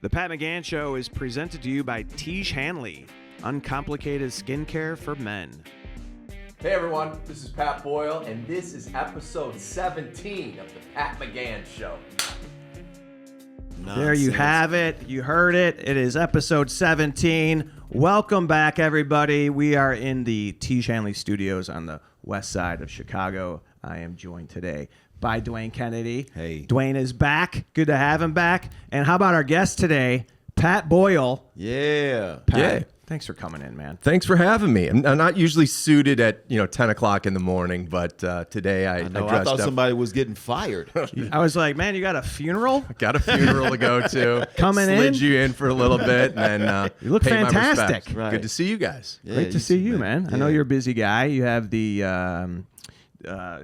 The Pat McGann Show is presented to you by Tiege Hanley, uncomplicated skincare for men. Hey everyone, this is Pat Boyle, and this is episode 17 of the Pat McGann Show. Nonsense. There you have it. You heard it. It is episode 17. Welcome back, everybody. We are in the Tiege Hanley studios on the west side of Chicago. I am joined today by Dwayne Kennedy. Hey. Dwayne is back. Good to have him back. And how about our guest today, Pat Boyle? Yeah. Pat, Yeah. thanks for coming in, man. Thanks for having me. I'm not usually suited at 10 o'clock in the morning, but today I dressed I thought up. somebody was getting fired. I was like, man, you got a funeral? Got a funeral to go to. Coming in? Slid you in for a little bit, and then You look pay my fantastic. respects. Right. Good to see you guys. Yeah, Great to see you, man. I know Yeah. you're a busy guy. You have the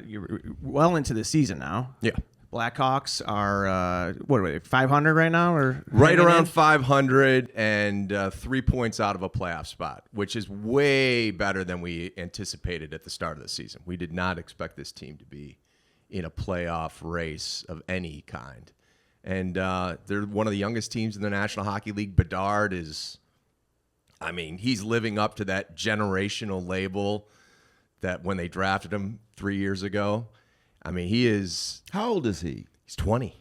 you're well into the season now. Yeah. Blackhawks are what are they, 500 right now, or Right hanging around in? 500 and 3 points out of a playoff spot, which is way better than we anticipated at the start of the season. We did not expect this team to be in a playoff race of any kind. And they're one of the youngest teams in the National Hockey League. Bedard is, he's living up to that generational label that when they drafted him 3 years ago. He is... How old is he? He's 20.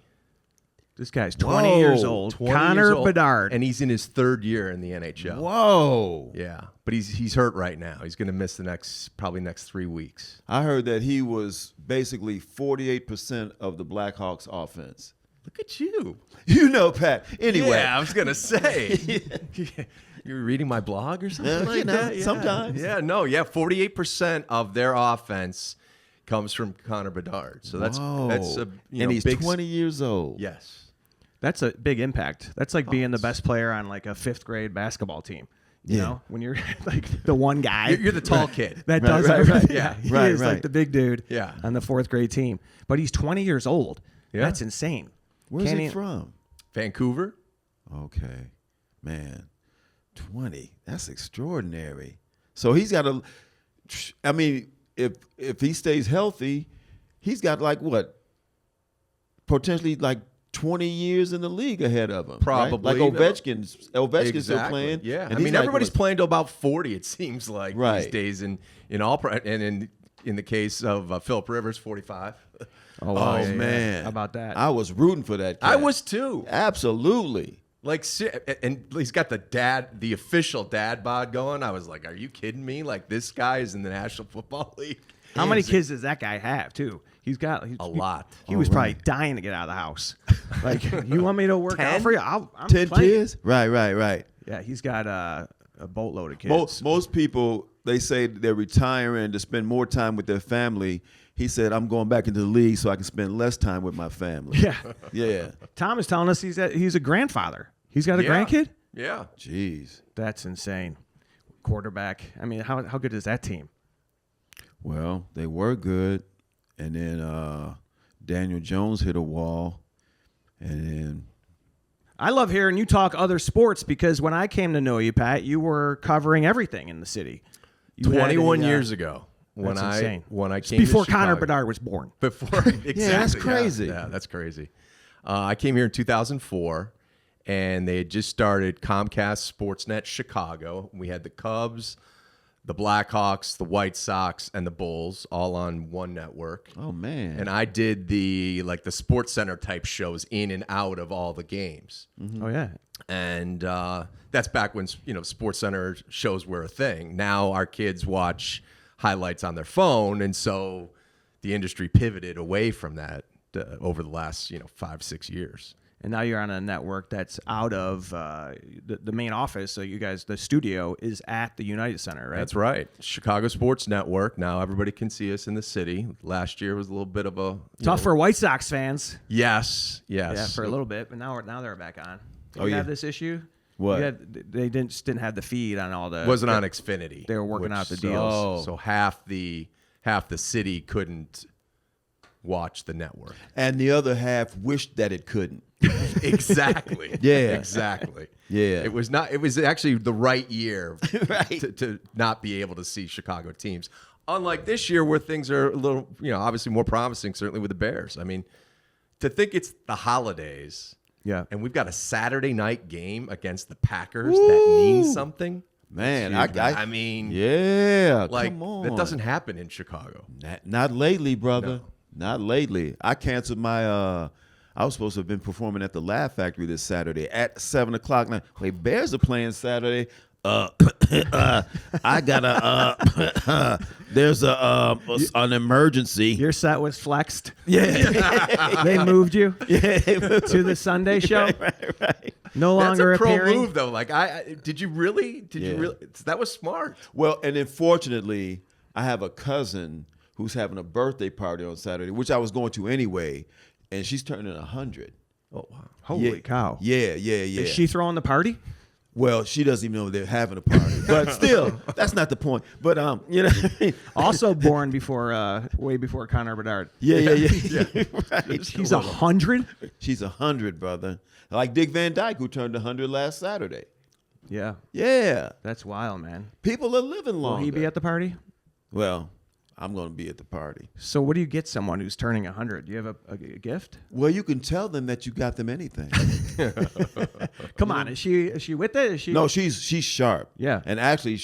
This guy's 20 years old. 20 Connor years old, Bedard. and he's in his third year in the NHL. Whoa. Yeah, but he's hurt right now. He's going to miss the probably next 3 weeks. I heard that he was basically 48% of the Blackhawks offense. Look at you. You know, Pat. Anyway. Yeah, I was going to say. You were reading my blog or something like that? Yeah. Sometimes. 48% of their offense comes from Connor Bedard. So that's a and he's big 20 years old. Yes. That's a big impact. That's like being the best player on like a 5th grade basketball team. You know, when you're like the one guy. You're the tall kid. that Right, does right, everything. right. Yeah, he Right, is right. like the big dude Yeah. on the 4th grade team. But he's 20 years old. Yeah. That's insane. Where's Can't he even- from? Vancouver. Okay. Man, 20. That's extraordinary. So he's got a if he stays healthy, he's got like what? Potentially like 20 years in the league ahead of him. Probably. Right? Like Ovechkin's still playing. Yeah. And he's like, everybody's what, playing to about 40, it seems like, these Right. days. And in the case of Philip Rivers, 45. Oh, wow. Oh, man. How about that? I was rooting for that cat. I was too. Absolutely. Like, and he's got the official dad bod going. I was like, are you kidding me? Like, this guy is in the National Football League. How many kids does that guy have, too? He's got A lot. He was probably dying to get out of the house. Like, you want me to work out 10? for you? I'm 10 playing. kids? Right. Yeah, he's got a boatload of kids. Most people, they say they're retiring to spend more time with their family. He said, I'm going back into the league so I can spend less time with my family. Yeah. Yeah. Tom is telling us he's a grandfather. He's got a grandkid? Yeah. Jeez. That's insane. Quarterback. How good is that team? Well, they were good. And then Daniel Jones hit a wall. And then I love hearing you talk other sports because when I came to know you, Pat, you were covering everything in the city. You had 21 a, years ago. That's insane. When I It's came before to Connor Chicago. Bedard was born. Before, exactly. that's crazy. Yeah, that's crazy. I came here in 2004, and they had just started Comcast Sportsnet Chicago. We had the Cubs, the Blackhawks, the White Sox, and the Bulls all on one network. oh man. And I did the Sports Center type shows in and out of all the games. Oh, yeah. And that's back when Sports Center shows were a thing. Now our kids watch highlights on their phone, and so the industry pivoted away from that over the last 5-6 years. And now you're on a network that's out of the main office. So you guys, the studio is at the United Center, right? That's right. Chicago Sports Network. Now everybody can see us in the city. Last year was a little bit of a Tough for White Sox fans. Yes. Yeah, for a little bit, but now they're back on. Did Oh, you yeah. have this issue? What? They didn't have the feed on all the. wasn't on Xfinity. They were working out the so- deals. So half the city couldn't watch the network. And the other half wished that it couldn't. Exactly. Yeah. Exactly. Yeah. It was actually the right year Right. to not be able to see Chicago teams. Unlike this year where things are a little, obviously more promising, certainly with the Bears. I mean, to think it's the holidays Yeah. And we've got a Saturday night game against the Packers that means something. Man, I mean, yeah, like come on. that doesn't happen in Chicago. Not lately, brother. No. Not lately. I canceled my. I was supposed to have been performing at the Laugh Factory this Saturday at 7:00. Now, wait, Bears are playing Saturday. I got there's an emergency. Your set was flexed. Yeah, They moved you yeah. to the Sunday show. Right. No That's longer a pro appearing. move, though. Like, did you really? That was smart. Well, and then fortunately, I have a cousin who's having a birthday party on Saturday, which I was going to anyway, and she's turning 100. Oh wow! Holy cow! Yeah. Is she throwing the party? Well, she doesn't even know they're having a party, but still, that's not the point. But you know, Also born before, way before Connor Bedard. yeah. Right. She's 100. She's 100, brother. Like Dick Van Dyke, who turned 100 last Saturday. Yeah, Yeah, that's wild, man. people are living Will longer. he be at the party? Well, I'm going to be at the party. So, what do you get someone who's turning 100? Do you have a gift? Well, you can tell them that you got them anything. Come on, is she with it? Is she? No, she's sharp. Yeah. And actually,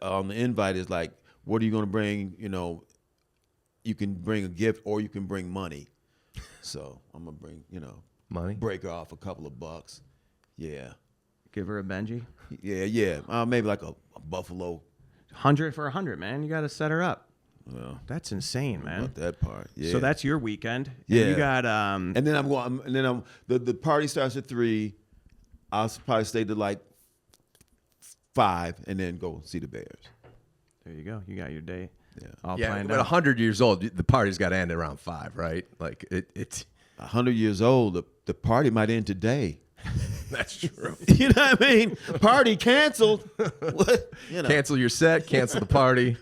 on the invite is like, what are you going to bring? You know, you can bring a gift or you can bring money. So I'm gonna bring, Money. break her off a couple of bucks. Yeah, Give her a Benji. yeah. Maybe like a Buffalo. 100 for 100, man. You got to set her up. Well, That's insane, man. about that part. Yeah. So that's your weekend. And Yeah. you got And then I'm going. And then the party starts at 3. I'll probably stay to like 5, and then go see the Bears. There you go. You got your day. Yeah. All Yeah, planned but out. 100 years old, the party's got to end around 5, right? Like it's 100 years old. The party might end today. that's true. You know what I mean? Party canceled. What? Cancel your set, cancel the party.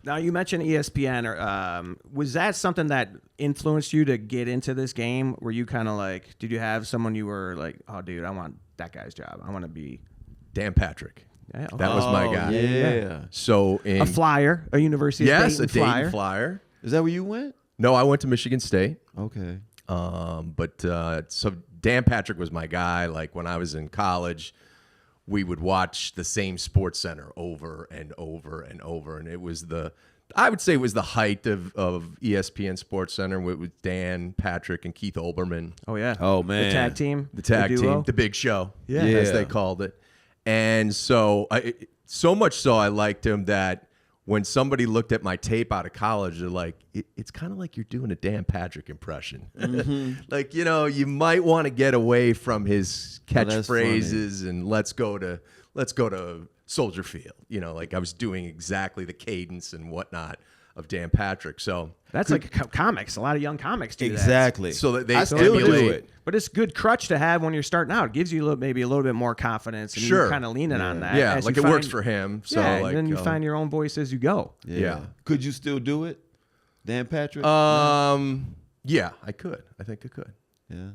Now you mentioned ESPN. Was that something that influenced you to get into this game? Were you kind of like, did you have someone you were like, oh, dude, I want that guy's job. I want to be Dan Patrick. yeah, okay. That was my guy. Yeah. So in a flyer, a University yes, of a Dayton flyer. Dayton flyer. Is that where you went? No, I went to Michigan State. Okay. So Dan Patrick was my guy. Like when I was in college, we would watch the same Sports Center over and over and over, and it was I would say it was the height of ESPN Sports Center with Dan Patrick and Keith Olbermann, Oh yeah. Oh, man. The tag team. the tag duo. team, the Big Show, Yeah. as Yeah. they called it. And so so much so I liked him that when somebody looked at my tape out of college, they're like, it's kind of like you're doing a Dan Patrick impression. Like, you might want to get away from his that's catchphrases and let's go to Soldier Field. Like I was doing exactly the cadence and whatnot of Dan Patrick. So That's like comics. A lot of young comics do that. Exactly. So that they I still do emulate it. But it's good crutch to have when you're starting out. It gives you maybe a little bit more confidence, and Sure. you're kind of leaning on that. yeah, as like you it works find- for him. So yeah, like, and then you find your own voice as you go. Yeah. Could you still do it, Dan Patrick? yeah, I could. I think I could. yeah.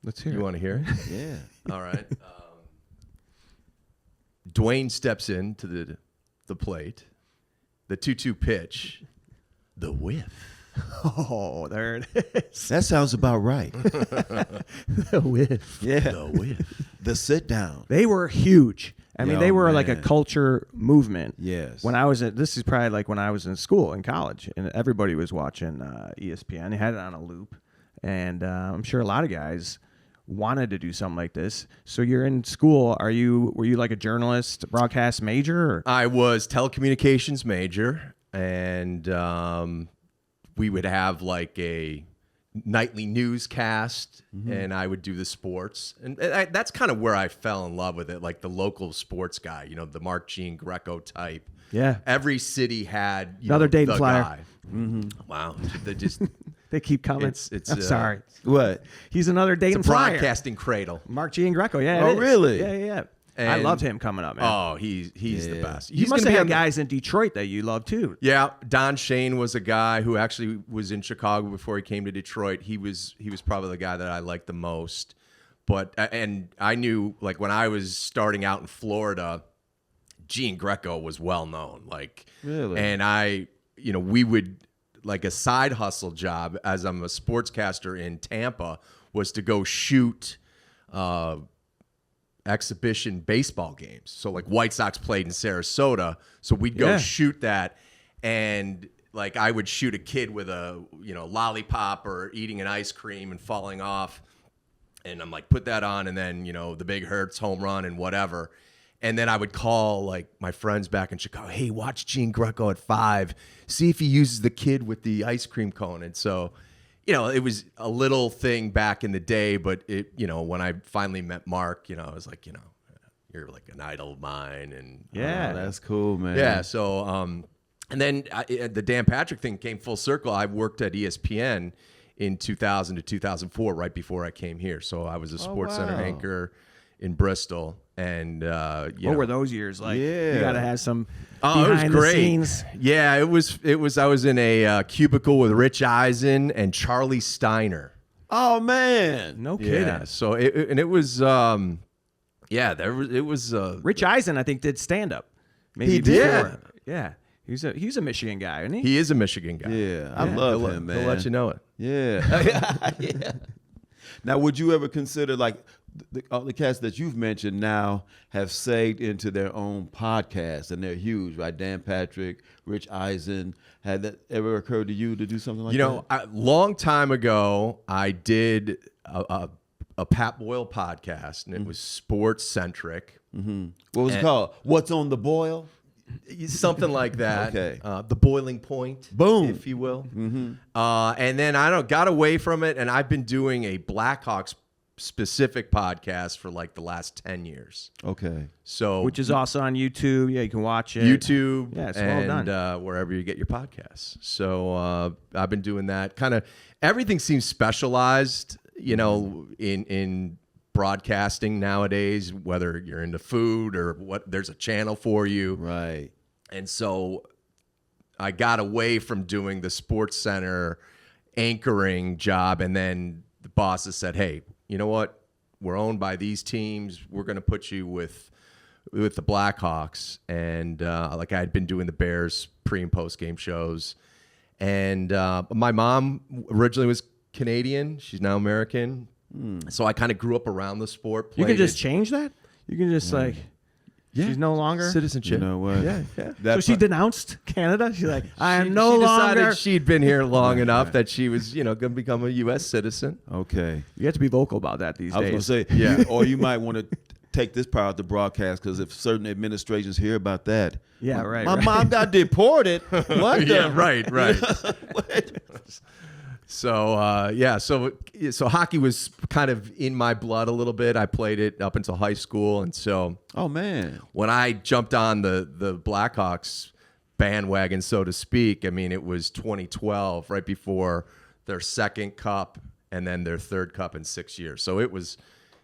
Let's hear You it. want to hear it? Yeah. All right. Dwayne steps into the plate. The 2-2 pitch. The whiff. Oh, there it is. That sounds about right. The whiff. Yeah. The whiff. The sit down. They were huge. I mean, Yo, they were like a man. culture movement. Yes. When I was this is probably like when I was in school in college, and everybody was watching ESPN. They had it on a loop, and I'm sure a lot of guys wanted to do something like this. So you're in school. Were you like a journalist, broadcast major? Or? I was telecommunications major, and we would have like a nightly newscast, and I would do the sports, and that's kind of where I fell in love with it, like the local sports guy, the Mark Jean Greco type. Yeah. Every city had Another the Dayton flyer. guy. Wow, they just They keep coming. It's I'm sorry. What? He's another Dayton it's a flyer. broadcasting cradle. Mark Jean Greco. Yeah. Oh, it is. really? Yeah. I And- loved him coming up, man. Oh, he's the best. you He's must gonna have be had on the- guys in Detroit that you love too. Yeah, Don Shane was a guy who actually was in Chicago before he came to Detroit. He was probably the guy that I liked the most. But and I knew, like, when I was starting out in Florida, Gene Greco was well known. Like, Really? and we would, like a side hustle job as I'm a sportscaster in Tampa was to go shoot exhibition baseball games. So like White Sox played in Sarasota, so we'd go shoot that, and like I would shoot a kid with a lollipop or eating an ice cream and falling off, and I'm like, put that on, and then the big Hurts home run and whatever. And then I would call like my friends back in Chicago, hey, watch Gene Greco at 5, see if he uses the kid with the ice cream cone. And so, it was a little thing back in the day, but when I finally met Mark, I was like, you're like an idol of mine. And that's cool, man. Yeah. So, and then the Dan Patrick thing came full circle. I worked at ESPN in 2000 to 2004, right before I came here. So I was a Sports Center anchor in Bristol. And what were those years like? Yeah. You got to have some it was behind great. the scenes. Yeah, it was. I was in a cubicle with Rich Eisen and Charlie Steiner. Oh man, No kidding. Yeah. So it was. It was. Rich Eisen, I think, did stand up. Maybe He did? before. Yeah. He's a Michigan guy, isn't he? He is a Michigan guy. yeah, I love him, man. He'll let you know it. Yeah. Yeah. Now, would you ever consider like all the cats that you've mentioned now have saved into their own podcast, and they're huge, right? Dan Patrick, Rich Eisen. Had that ever occurred to you to do something like that? A long time ago, I did a Pat Boyle podcast, and it was sports centric. What was it called? What's on the boil? Something like that. Okay. The boiling point, Boom. if you will. And then I got away from it, and I've been doing a Blackhawks specific podcast for like the last 10 years. Okay. So Which is also on YouTube. Yeah, you can watch it. YouTube, Yeah, it's well and done. wherever you get your podcasts. So I've been doing that. Kind of everything seems specialized, in broadcasting nowadays, whether you're into food or what, there's a channel for you. Right. And so I got away from doing the Sports Center anchoring job, and then the bosses said, hey, you know what? We're owned by these teams. We're going to put you with the Blackhawks. And like I had been doing the Bears pre and post game shows. And my mom originally was Canadian. She's now American. So I kind of grew up around the sport. You can played just it. change that? You can just she's no longer? Citizenship. You know what? Yeah. So she denounced Canada? She's like, I am She no longer. decided she'd been here long enough that she was, going to become a U.S. citizen. Okay. You have to be vocal about that these I was days. going to say, yeah. Or you might want to take this part of the broadcast, because if certain administrations hear about that. Yeah, right. My right. mom got deported. What the? Yeah, right. So so hockey was kind of in my blood a little bit. I played it up until high school, and so Oh, man. when I jumped on the Blackhawks bandwagon, so to speak, I mean, it was 2012, right before their second cup and then their third cup in 6 years. So it was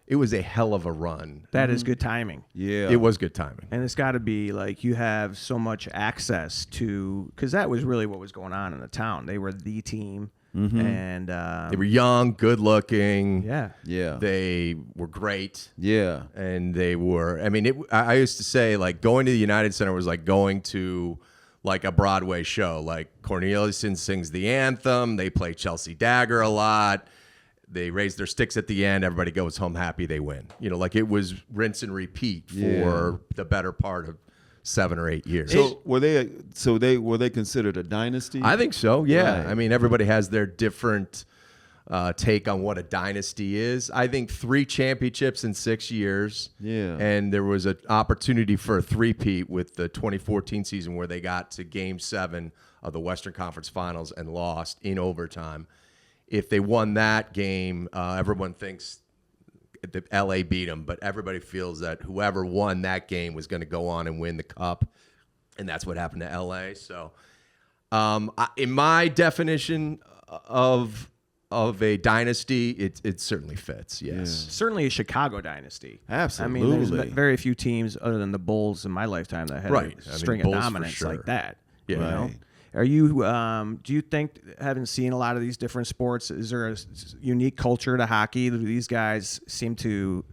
a hell of a run. That is good timing. Yeah. It was good timing. And it's got to be like you have so much access to, because that was really what was going on in the town. They were the team. And They were young, good looking. yeah. Yeah. They were great. Yeah. And they were, I mean, I used to say, like, going to the United Center was like going to, like, a Broadway show. Like, Corneliuson sings the anthem. They play Chelsea Dagger a lot. They raise their sticks at the end. Everybody goes home happy. They win. Like, it was rinse and repeat for the better part of 7 or 8 years. So were they considered a dynasty? I think so, yeah. Right. I mean, everybody has their different take on what a dynasty is. I think 3 championships in 6 years. Yeah. And there was an opportunity for a three-peat with the 2014 season where they got to Game 7 of the Western Conference Finals and lost in overtime. If they won that game, everyone thinks that LA beat them, but everybody feels that whoever won that game was going to go on and win the cup, and that's what happened to LA. So, in my definition of a dynasty, it certainly fits. Yes. Certainly a Chicago dynasty. Absolutely. I mean, there's very few teams other than the Bulls in my lifetime that had Right. a I mean, string Bulls of for dominance sure. like that. Yeah. You know? Right. Are you? Do you think, having seen a lot of these different sports, is there a unique culture to hockey? Do these guys seem to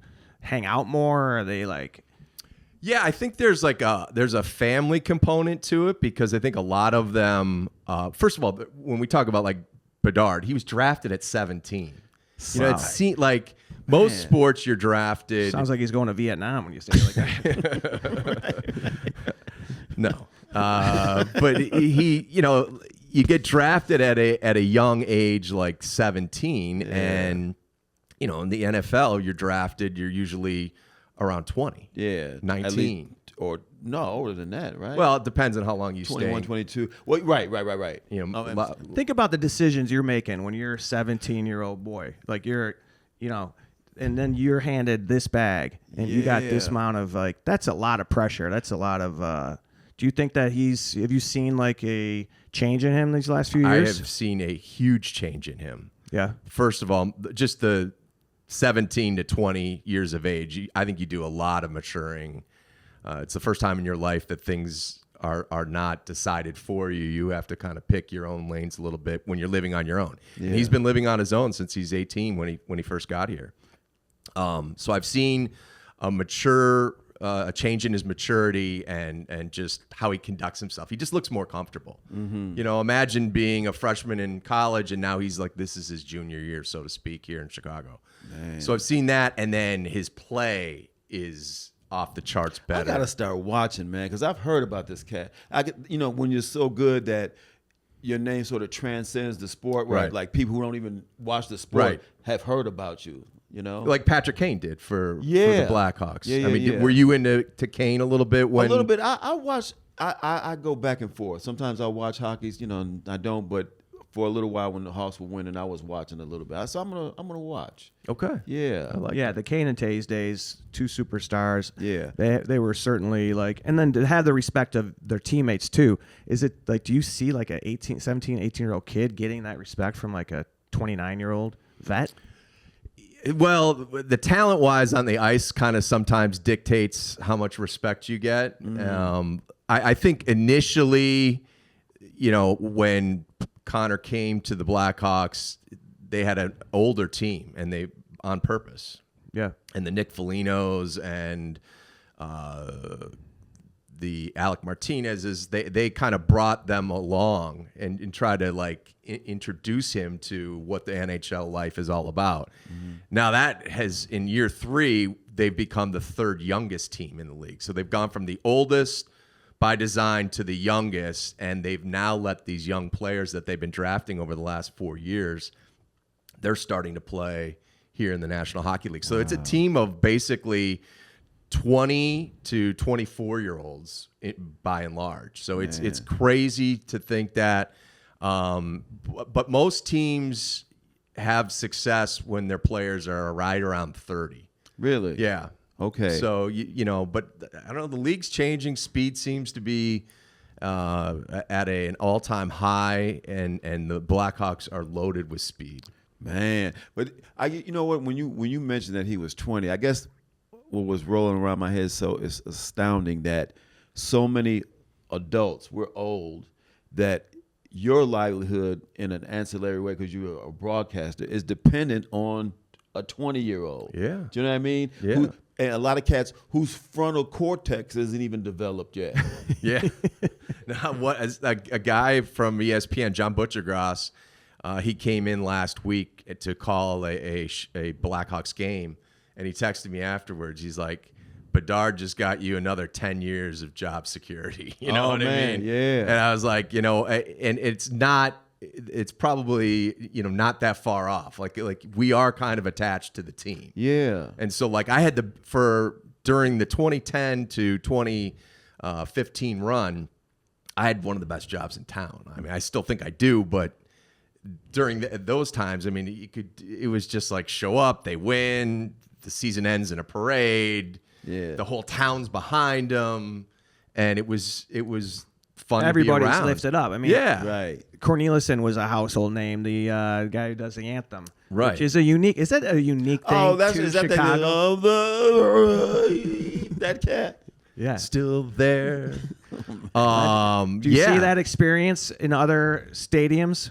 hang out more? Or are they like? Yeah, I think there's a family component to it because I think a lot of them. First of all, when we talk about like Bedard, he was drafted at 17. You know, it seemed like most sports you're drafted. Sounds like he's going to Vietnam when you say it like that. No, but he, you get drafted at a young age, like 17, and in the NFL, you're usually around 20. Yeah, 19. Or no, older than that, right? Well, it depends on how long you 21, stay. 22. Well, right. Think about the decisions you're making when you're a 17-year-old boy. Like you're, and then you're handed this bag and you got this amount of that's a lot of pressure. That's a lot of. Do you think that have you seen like a change in him these last few years? I have seen a huge change in him. Yeah. First of all, just the 17 to 20 years of age, I think you do a lot of maturing. It's the first time in your life that things are not decided for you. You have to kind of pick your own lanes a little bit when you're living on your own. Yeah. And he's been living on his own since he's 18 when he first got here. So I've seen a change in his maturity and just how he conducts himself. He just looks more comfortable. Mm-hmm. Imagine being a freshman in college and now he's like, this is his junior year, so to speak, here in Chicago. Man. So I've seen that, and then his play is off the charts better. I gotta start watching, man, because I've heard about this cat. When you're so good that your name sort of transcends the sport, right? Like people who don't even watch the sport have heard about you. Like Patrick Kane did for the Blackhawks. Were you into Kane a little bit? A little bit. I watch. I go back and forth. Sometimes I watch hockey. And I don't. But for a little while, when the Hawks were winning, I was watching a little bit. So I'm gonna watch. Okay. Yeah. I like the Kane and Tays days, two superstars. Yeah. They were certainly and then to have the respect of their teammates too. Is it do you see like a 17, 18-year-old kid getting that respect from like a 29-year-old vet? Well, the talent-wise on the ice kind of sometimes dictates how much respect you get. Mm-hmm. I think initially, when Connor came to the Blackhawks, they had an older team, and they on purpose. Yeah. And the Nick Folignos and the Alec Martinez's, they kind of brought them along and tried to introduce him to what the NHL life is all about. Mm-hmm. Now that has, in year 3, they've become the third youngest team in the league. So they've gone from the oldest by design to the youngest, and they've now let these young players that they've been drafting over the last 4 years, they're starting to play here in the National Hockey League. So it's a team of basically 20 to 24-year-olds by and large. So it's crazy to think that. But most teams have success when their players are right around 30. Really? Yeah. Okay. So, but I don't know, the league's changing. Speed seems to be at an all-time high, and the Blackhawks are loaded with speed. Man. But you know what? When you mentioned that he was 20, I guess what was rolling around my head, so it's astounding that so many adults, we're old, that your livelihood in an ancillary way, because you're a broadcaster, is dependent on a 20-year-old. Yeah. Do you know what I mean? Yeah. And a lot of cats whose frontal cortex isn't even developed yet. Yeah. Now, a guy from ESPN, John Butchergross, he came in last week to call a Blackhawks game, and he texted me afterwards. He's like, Bedard just got you another 10 years of job security. You know what I mean? Yeah. And I was like, and it's probably, not that far off. Like we are kind of attached to the team. Yeah. And so I had during the 2010 to 2015 run, I had one of the best jobs in town. I mean, I still think I do, but during those times, I mean, it was just like show up, they win, the season ends in a parade. Yeah. The whole town's behind them, and it was fun. Everybody's to be around. lifted up. I mean, Right. Cornelison was a household name. The guy who does the anthem, right? Which is is that a unique thing? Oh, to Chicago? That cat. Yeah, still there. Do you see that experience in other stadiums?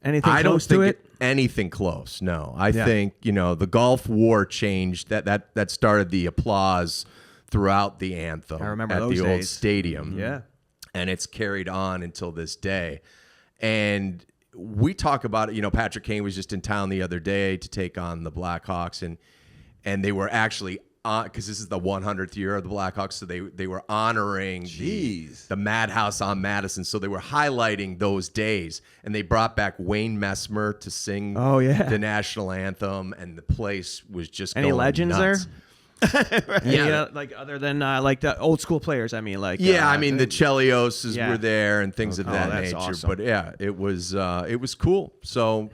Anything I close don't to think it? Anything close. No, I think the Gulf War changed that started the applause throughout the anthem I remember at those the old days. stadium. Yeah. And it's carried on until this day. And we talk about it. Patrick Kane was just in town the other day to take on the Blackhawks, and they were actually on, because this is the 100th year of the Blackhawks, so they were honoring the Madhouse on Madison. So they were highlighting those days, and they brought back Wayne Messmer to sing the national anthem, and the place was just Any going legends nuts. there? Yeah, like other than like the old school players. I mean, like the Chelioses Yeah. were there and things of that that's nature. awesome. But yeah, it was cool. So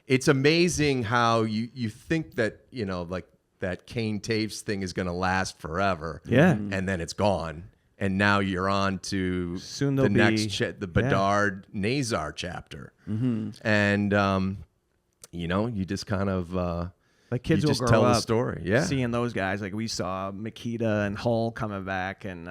it's amazing how you think that like that Kane Taves thing is going to last forever. Yeah, and then it's gone, and now you're on to Soon the there'll next be- the Bedard Nazar chapter, and you just kind of. like kids you will just grow tell up the story, yeah. seeing those guys. Like we saw Makita and Hull coming back, and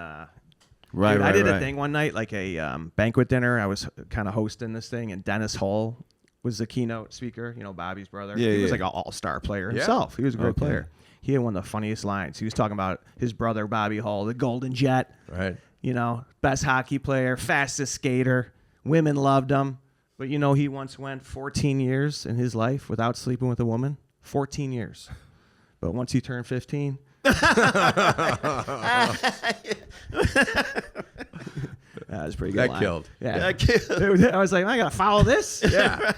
Right, dude, I did right. a thing one night, like a banquet dinner. I was kind of hosting this thing, and Dennis Hull was the keynote speaker. Bobby's brother. Yeah, he was yeah. like an all-star player himself. He was a great player. He had one of the funniest lines. He was talking about his brother Bobby Hull, the Golden Jet. Right. Best hockey player, fastest skater. Women loved him. But he once went 14 years in his life without sleeping with a woman. 14 years. But once he turned 15. That was a pretty good. That line. killed. Yeah. That killed. Dude, I was like, I got to follow this. Yeah.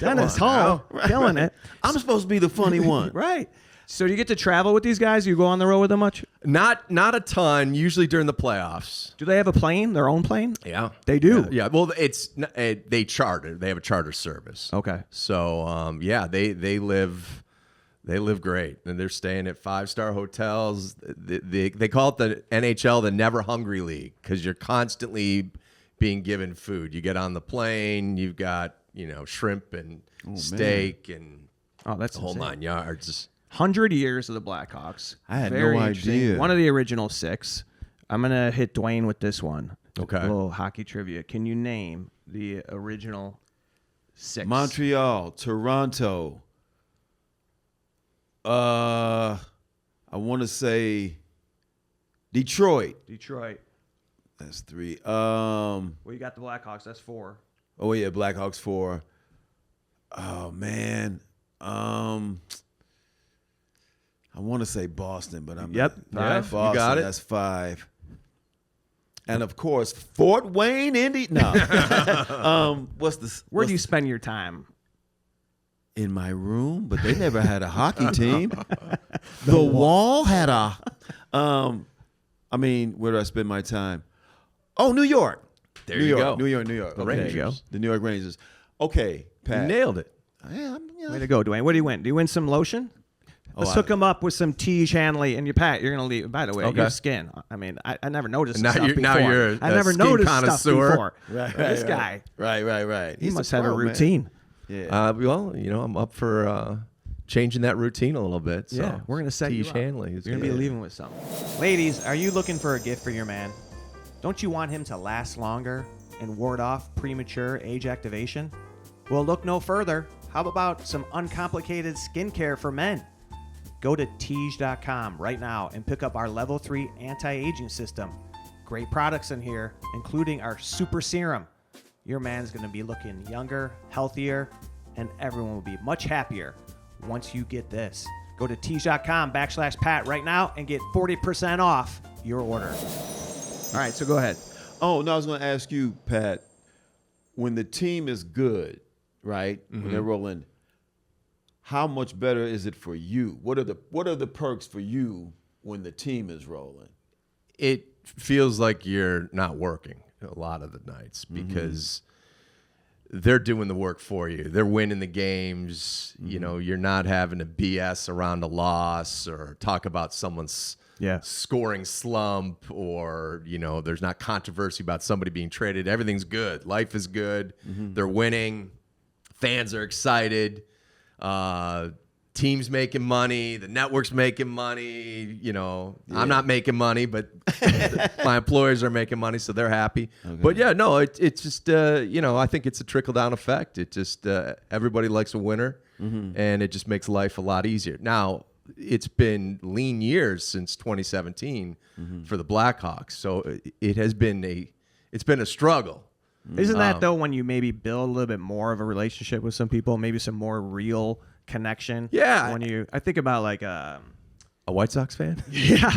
Dennis on Hull, killing it. I'm supposed to be the funny one. Right. So do you get to travel with these guys? You go on the road with them much? Not a ton. Usually during the playoffs. Do they have a plane, their own plane? Yeah, They do? Yeah. Well, they charter. They have a charter service. Okay. So they live great, and they're staying at 5-star hotels. They call it the NHL the Never Hungry League because you're constantly being given food. You get on the plane, you've got shrimp and steak and that's the whole insane. 9 yards. 100 years of the Blackhawks. I had Very no interesting. idea. One of the original 6. I'm going to hit Dwayne with this one. Okay. A little hockey trivia. Can you name the original 6? Montreal, Toronto. I want to say Detroit. Detroit. That's 3. Well, you got the Blackhawks. That's 4. Oh yeah, Blackhawks 4. Oh man. I want to say Boston, but I'm Yep, not. 5. Boston, You got it. That's 5. And of course, Fort Wayne, Indy. No. Where do you spend your time? In my room, but they never had a hockey team. The Wall had a. Where do I spend my time? Oh, New York. There New you York, go. New York. The Okay. Rangers. The New York Rangers. Okay, Pat. You nailed it. Yeah, Way to go, Dwayne. What do you win? Do you win some lotion? Let's hook him up with some Tige Hanley. And Pat, you're going to leave. By the way, Okay. your skin. I mean, I never noticed Now stuff you're- before. now you're I a never skin noticed stuff connoisseur. before. Right, This right, guy, Right. he He's must a have a pro, man. routine. Yeah. I'm up for changing that routine a little bit. So. Yeah, we're going to set you Tige up. Hanley You're is going to be good. leaving with something. Ladies, are you looking for a gift for your man? Don't you want him to last longer and ward off premature age activation? Well, look no further. How about some uncomplicated skincare for men? Go to Tige.com right now and pick up our Level 3 anti-aging system. Great products in here, including our Super Serum. Your man's going to be looking younger, healthier, and everyone will be much happier once you get this. Go to Tige.com/Pat right now and get 40% off your order. All right, so go ahead. Oh, no, I was going to ask you, Pat, when the team is good, right, when they're rolling, how much better is it for you? What are the perks for you when the team is rolling? It feels like you're not working a lot of the nights because they're doing the work for you. They're winning the games. You're not having to BS around a loss or talk about someone's scoring slump or, there's not controversy about somebody being traded. Everything's good. Life is good. They're winning. Fans are excited. Team's making money. The network's making money. I'm not making money, but my employers are making money, so they're happy. Okay. But yeah, no, it's just, I think it's a trickle-down effect. It just, everybody likes a winner, and it just makes life a lot easier. Now, it's been lean years since 2017 for the Blackhawks. So it has been a struggle. Isn't that though when you maybe build a little bit more of a relationship with some people, maybe some more real connection? Yeah. I think about like A White Sox fan? yeah,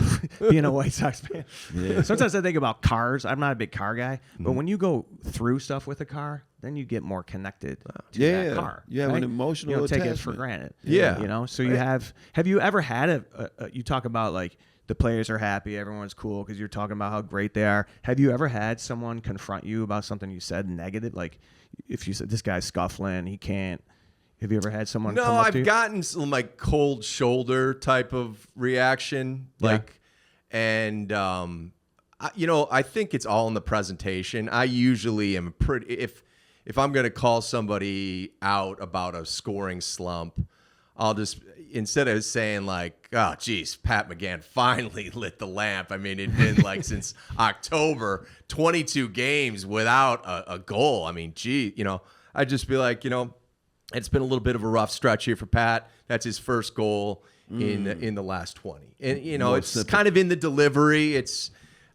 being a White Sox fan. Yeah. Sometimes I think about cars. I'm not a big car guy, but when you go through stuff with a car, then you get more connected to that car. You have an emotional You don't take it attachment. for granted. Yeah. You know, so you have you ever had you talk about like the players are happy, everyone's cool because you're talking about how great they are. Have you ever had someone confront you about something you said negative? Like if you said this guy's scuffling, he can't. Have you ever had someone No, come up to I've you? gotten some like cold shoulder type of reaction. Yeah. I think it's all in the presentation. I usually am if I'm going to call somebody out about a scoring slump, I'll just, instead of saying like, oh, geez, Pat McGann finally lit the lamp. I mean, it'd been like since October, 22 games without a goal. I mean, gee, I'd just be like, it's been a little bit of a rough stretch here for Pat. That's his first goal in the last 20. And, it's simple. kind of in the delivery. It's,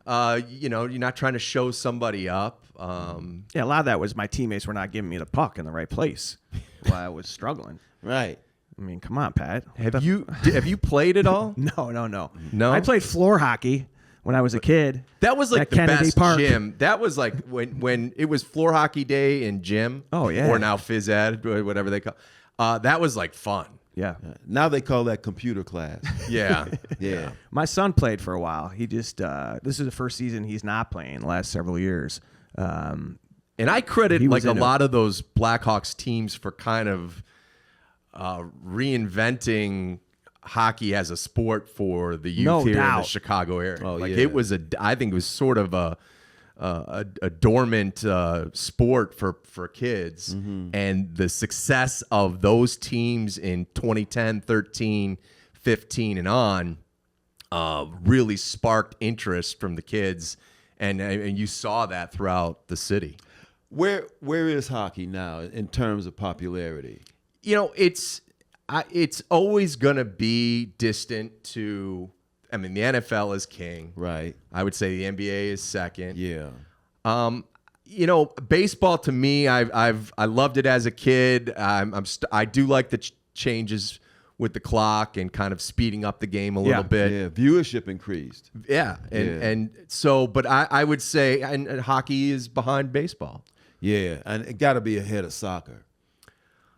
you're not trying to show somebody up. Yeah, a lot of that was my teammates were not giving me the puck in the right place while I was struggling. Right. I mean, come on, Pat. Have you played at all? No. No? I played floor hockey when I was a kid. That was like at the Kennedy best Park. gym. That was like when it was floor hockey day in gym. Oh, yeah. Or now phys ed, or whatever they call. That was like fun. Yeah. Now they call that computer class. Yeah. Yeah. My son played for a while. He just this is the first season he's not playing the last several years. And I credit He was like a into lot of those Blackhawks teams for kind of reinventing hockey as a sport for the youth No here in the doubt. Chicago area. Oh, like yeah. I think it was sort of a dormant sport for kids, and the success of those teams in 2010, 13, 15, and on really sparked interest from the kids, and you saw that throughout the city. Where is hockey now in terms of popularity? It's always going to be distant to. I mean, the NFL is king. Right. I would say the NBA is second. Yeah. Baseball to me, I loved it as a kid. I do like the changes with the clock and kind of speeding up the game a little bit. Yeah. Viewership increased. Yeah, and so, but I would say, and hockey is behind baseball. Yeah, and it got to be ahead of soccer.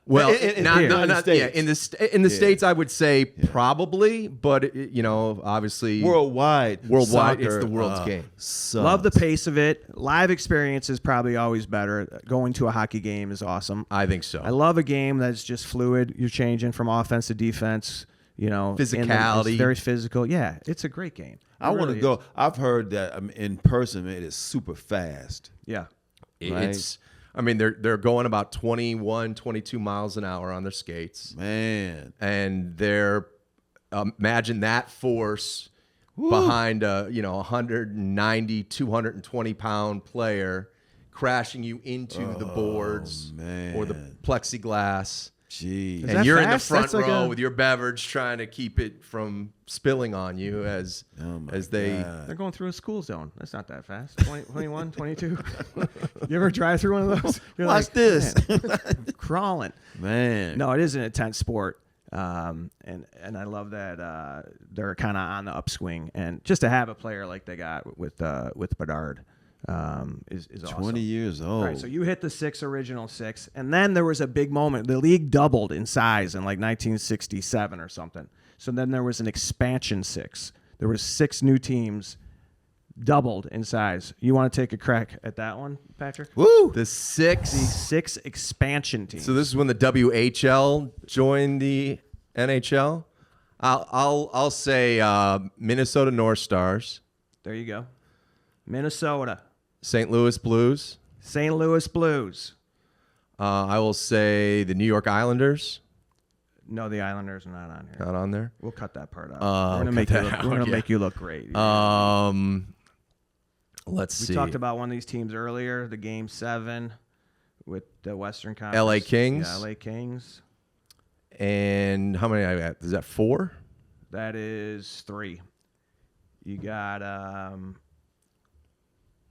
Well, in the States. in the States, I would say probably, but obviously Worldwide, it's soccer, the world's game. sucks. Love the pace of it. Live experience is probably always better. Going to a hockey game is awesome. I think so. I love a game that's just fluid. You're changing from offense to defense. Physicality. It's very physical. Yeah, it's a great game. I want to go. I've heard that in person, it is super fast. Yeah. It's, I mean, they're going about 21, 22 miles an hour on their skates. Man. And they're, imagine that force behind a 190, 220 pound player crashing you into the boards or the plexiglass. Jeez. that And you're in the fast? front That's like row a- with your beverage trying to keep it from spilling on you as they. They're going through a school zone. That's not that fast. 21, 22. You ever drive through one of those? You're Watch this. "Man, crawling. Man. No, it is an intense sport. And I love that they're kind of on the upswing. And just to have a player like they got with Bedard is awesome. 20 years old. Right, so you hit the original six, and then there was a big moment. The league doubled in size in like 1967 or something. So then there was an expansion six. There was 6 new teams, doubled in size. You want to take a crack at that one, Patrick? Woo! The 6. 6 expansion teams. So this is when the WHL joined the NHL. I'll say Minnesota North Stars, There you go. Minnesota, St. Louis Blues. St. Louis Blues. I will say the New York Islanders. No, the Islanders are not on here. Not on there. We'll cut that part out. Oh, We're gonna cut make you that look. out, We're gonna yeah. make you look great. Let's We see. talked about one of these teams earlier, the Game 7 with the Western Conference. LA Kings. Yeah, LA Kings. And how many I got? Is that 4? That is 3. You got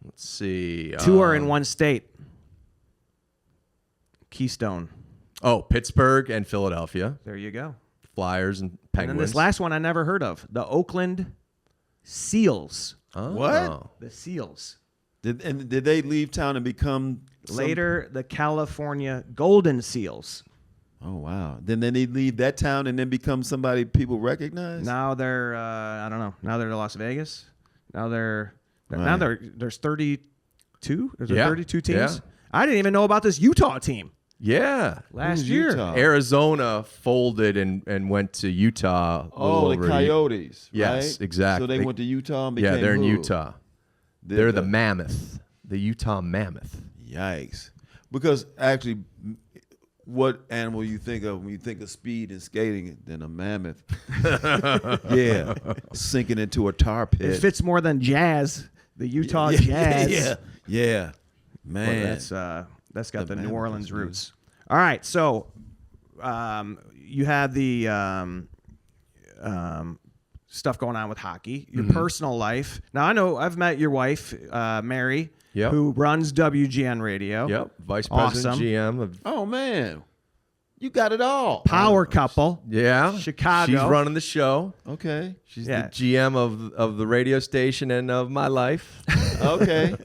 Let's see. 2 are in one state. Keystone. Oh, Pittsburgh and Philadelphia. There you go. Flyers and And Penguins. then this last one I never heard of. The Oakland Seals. Oh. What? The Seals. Did they leave town and become Later, the California Golden Seals. Oh wow! Then they leave that town and then become somebody people recognize. Now they're I don't know. Now they're Las Vegas. Now Right. there's 32. Is there Yeah. 32 teams? Yeah. I didn't even know about this Utah team Yeah. last Who's year. Utah? Arizona folded and went to Utah. a little Oh, the over a- Coyotes. Yes, right? exactly. So they went to Utah and became Yeah, they're in who? Utah. They're the Mammoth, the Utah Mammoth. Yikes! Because actually, what animal you think of when you think of speed and skating? Then a mammoth. Yeah, sinking into a tar pit. It fits more than Jazz. The Utah Jazz. Yeah. Well, Man, that's got the New Mammoth Orleans is roots. All right, so you have the stuff going on with hockey, your personal life. Now I know I've met your wife, Mary, Yep. who runs WGN Radio. Yep, vice president, Awesome. GM of. oh man, you got it all. Power couple. Yeah, Chicago. She's running the show. Okay, She's Yeah. the GM of the radio station and of my life. okay.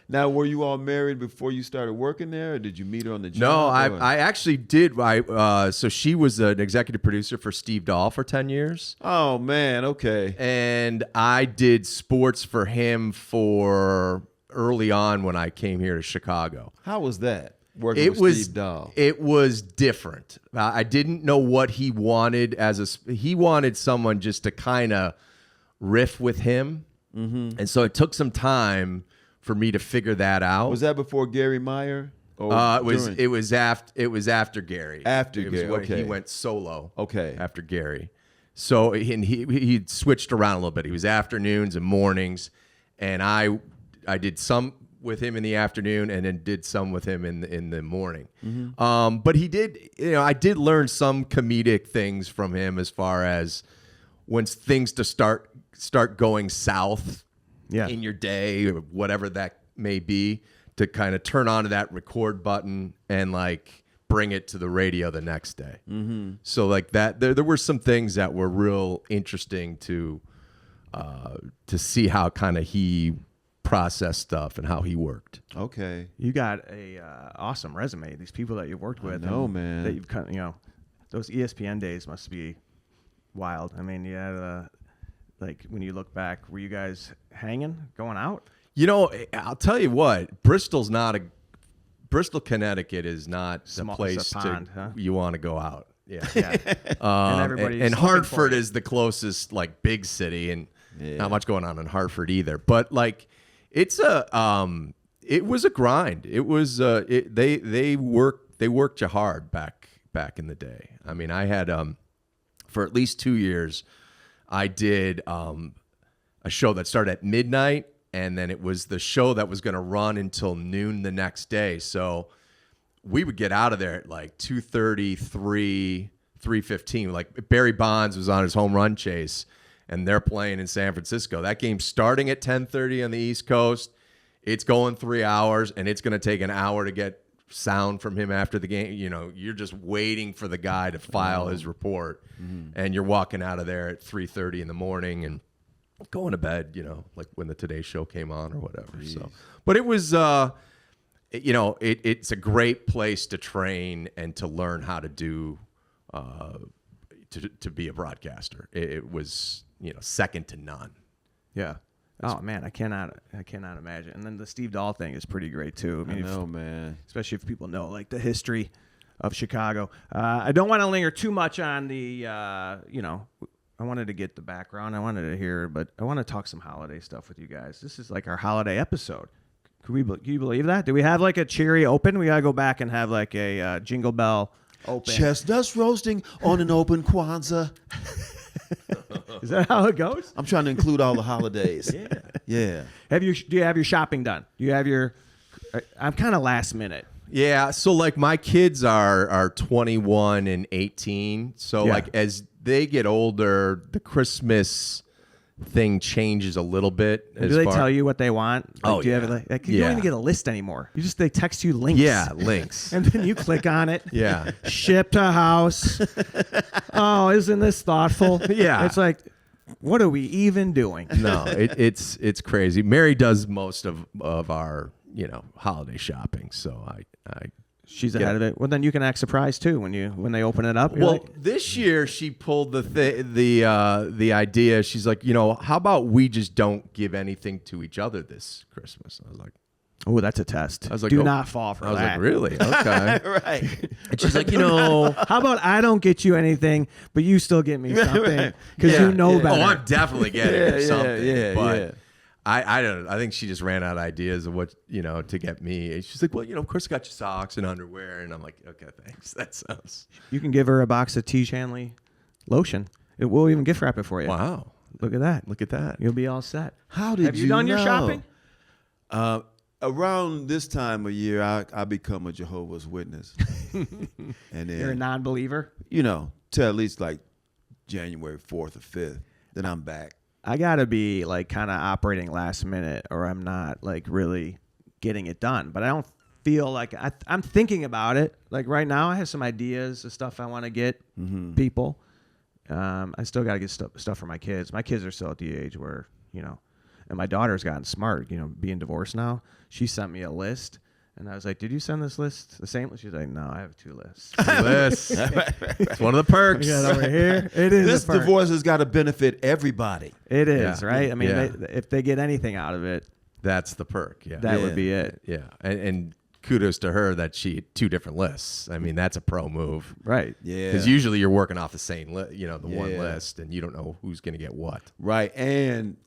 Now, were you all married before you started working there, or did you meet her on the job? No, or- I actually did. So she was an executive producer for Steve Dahl for 10 years. Oh man, okay. And I did sports for him for early on when I came here to Chicago. How was that working It with was Steve Dahl? It was different. I didn't know what he wanted he wanted someone just to kind of riff with him, and so it took some time for me to figure that out. Was that before Gary Meyer? Or during? It was after Gary. After It was Gary, when okay. he went solo. Okay. After Gary, so he switched around a little bit. He was afternoons and mornings, and I did some with him in the afternoon, and then did some with him in the morning. But he did, I did learn some comedic things from him as far as when things to start going south Yeah. in your day or whatever that may be, to kind of turn on that record button and like bring it to the radio the next day. So like that, there were some things that were real interesting to see how kind of he processed stuff and how he worked. Okay. You got a awesome resume. These people that you've worked with. know, and man. That you've those ESPN days must be wild. I mean, you had like when you look back, were you guys hanging, going out? I'll tell you what, Bristol, Connecticut is not Small- a place it's a pond, huh? you want to go out. Yeah. Yeah. And everybody's looking for Hartford you. is the closest like big city, and Yeah. not much going on in Hartford either. But like, it was a grind. It was they worked you hard back in the day. I mean, I had for at least 2 years, I did a show that started at midnight, and then it was the show that was going to run until noon the next day. So we would get out of there at like 2:30, 3:15. Like Barry Bonds was on his home run chase, and they're playing in San Francisco. That game's starting at 10:30 on the East Coast. It's going 3 hours, and it's going to take an hour to get sound from him after the game. You're just waiting for the guy to file his report, and you're walking out of there at 3:30 in the morning and going to bed, like when the Today Show came on or whatever. So, but it was, it's a great place to train and to learn how to do, to be a broadcaster. It was, second to none. Yeah. Oh man, I cannot imagine. And then the Steve Dahl thing is pretty great too. I know, man. Especially if people know like the history of Chicago. I don't want to linger too much on the, I wanted to get the background. I wanted to hear, but I want to talk some holiday stuff with you guys. This is like our holiday episode. Can you believe that? Do we have like a cheery open? We got to go back and have like a jingle bell open. Chestnuts roasting on an open Kwanzaa. Is that how it goes? I'm trying to include all the holidays. Yeah. Yeah. Do you have your shopping done? Do you have your? I'm kind of last minute. Yeah, so like my kids are 21 and 18. So Yeah. like as they get older, the Christmas thing changes a little bit. Do they tell you what they want? Like, do you have you don't even get a list anymore. They text you links. Yeah, links. And then you click on it. Yeah. Ship to house. Oh, isn't this thoughtful? Yeah. It's like, what are we even doing? No, it's crazy. Mary does most of our holiday shopping, so I she's ahead of it. Well, then you can act surprised too when they open it up. Well, this year she pulled the idea. She's like, how about we just don't give anything to each other this Christmas? I was like, oh, that's a test. I was like, do not fall for that. I was like, really? Okay. Right. And she's like, how about I don't get you anything, but you still get me something because you know better. Oh, I'm definitely getting her something. Yeah, but yeah. I don't know. I think she just ran out of ideas of what, to get me. And she's like, well, of course I got you socks and underwear. And I'm like, okay, thanks. That sounds. You can give her a box of T. Shanley lotion. We'll even gift wrap it for you. Wow. Look at that. Look at that. You'll be all set. How did Have you done your shopping? Around this time of year, I become a Jehovah's Witness. And then, You're a non-believer? Till at least like January 4th or 5th. Then I'm back. I got to be like kind of operating last minute or I'm not like really getting it done. But I don't feel like I'm thinking about it. Like right now I have some ideas of stuff I want to get people. I still got to get stuff for my kids. My kids are still at the age where, and my daughter's gotten smart, being divorced now. She sent me a list. And I was like, did you send this list the same? She's like, no, I have 2 lists. It's one of the perks. We got over here. It is. This divorce has got to benefit everybody. It is, Yeah. right? I mean, Yeah. if they get anything out of it, That's the perk. Yeah. that would be it. Yeah. And kudos to her that she had 2 different lists. I mean, that's a pro move. Right. Yeah. Because usually you're working off the same, one Yeah. list, and you don't know who's going to get what. Right. And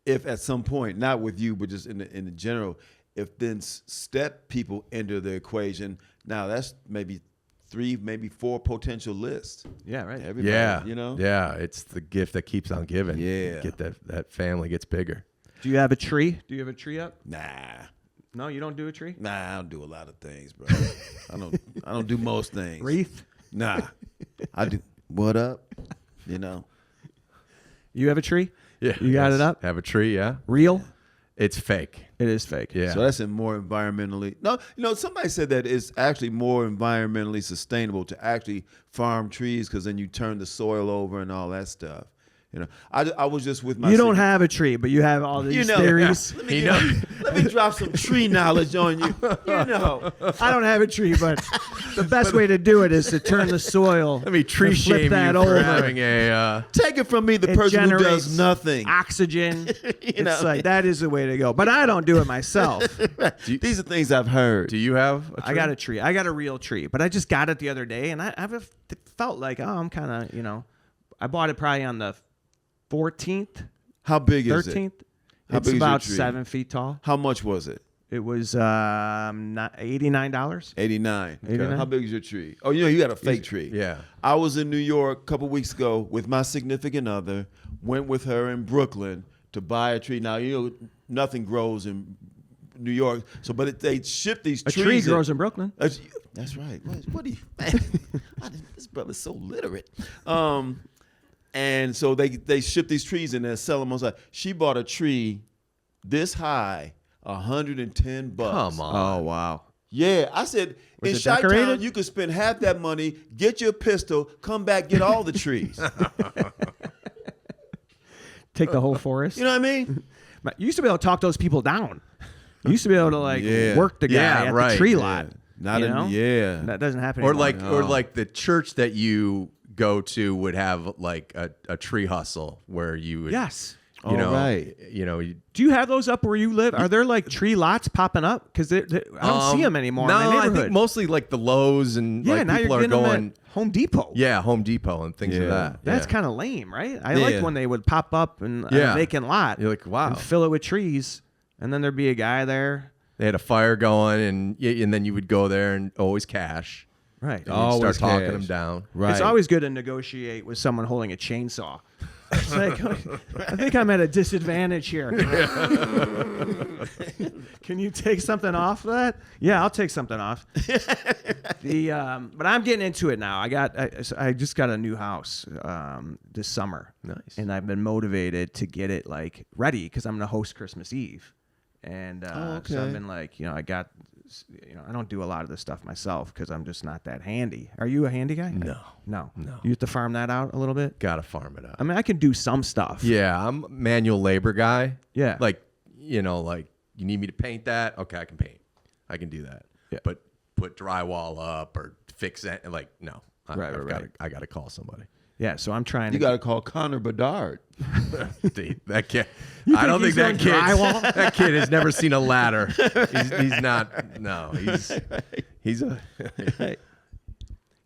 if at some point, not with you, but just in the general, if then step people into the equation, now that's maybe 3, maybe 4 potential lists. Yeah, right. Everybody, Yeah. Yeah. It's the gift that keeps on giving. Yeah. Get that family gets bigger. Do you have a tree? Do you have a tree up? Nah, No, you don't do a tree? I don't do a lot of things, bro. I don't do most things. Wreath? Nah, I do. What up? You have a tree? Yeah. You got it up? Have a tree, yeah. Real? It's fake. It is fake. Yeah. So that's more environmentally. No, somebody said that it's actually more environmentally sustainable to actually farm trees because then you turn the soil over and all that stuff. I was just with my. You don't have a tree, but you have all these theories. Let me drop some tree knowledge on you. I don't have a tree, but the best way to do it is to turn the soil. Let me tree and flip shame that you over. for having a. Take it from me, the It person who generates does nothing. Oxygen. It's like that is the way to go. But I don't do it myself. These are things I've heard. Do you have a tree? I got a tree. I got a real tree, but I just got it the other day, and I've felt like, I'm kind of, I bought it probably on the 14th, How big is it? 13th. How It's big is your about tree? 7 feet tall. How much was it? It was $89. 89. Okay. 89. How big is your tree? Oh, you got a fake tree. Yeah. I was in New York a couple weeks ago with my significant other. Went with her in Brooklyn to buy a tree. Now nothing grows in New York. But they ship these A trees. tree grows in Brooklyn. That's right. What do you? Man, this brother's so literate. And so they ship these trees and they sell them on site. She bought a tree this high, $110. Come on. Oh, wow. Yeah, I said Was in it Chi-Town decorated? you could spend half that money, get your pistol, come back, get all the trees. Take the whole forest. You know what I mean? You used to be able to talk those people down. You used to be able to work the guy Yeah, at right. the tree Yeah. lot. Not you in- know? yeah. That doesn't happen Or anymore. like the church that you go to would have like a tree hustle where you would Yes. you know right. Do you have those up where you live? Are there like tree lots popping up? Because I don't see them anymore No, in my I neighborhood. think mostly like the Lowe's and yeah, like now people you're are getting going them at Home Depot. yeah, Home Depot and things Yeah. of that. That's Yeah. kind of lame, right? I Yeah. liked when they would pop up in Yeah. a vacant lot. You're like, wow. And fill it with trees. And then there'd be a guy there. They had a fire going and then you would go there and always cash. Right. And you'd Always start talking cash. them down. Right. It's always good to negotiate with someone holding a chainsaw. It's like, I think I'm at a disadvantage here. Can you take something off of that? Yeah, I'll take something off. But I'm getting into it now. I just got a new house this summer. Nice. And I've been motivated to get it like ready because I'm gonna host Christmas Eve. And so I've been like, I don't do a lot of this stuff myself because I'm just not that handy. Are you a handy guy? No. You have to farm that out a little bit? Gotta farm it out. I mean, I can do some stuff. Yeah, I'm a manual labor guy. Yeah. Like, like you need me to paint that? Okay, I can paint. I can do that. Yeah. But put drywall up or fix it, like, no. Right. I gotta call somebody. Yeah, so I'm trying You got to call Connor Bedard. Dude, that kid. You I don't think think he's that on drywall? that kid has never seen a ladder. He's not. No, he's a.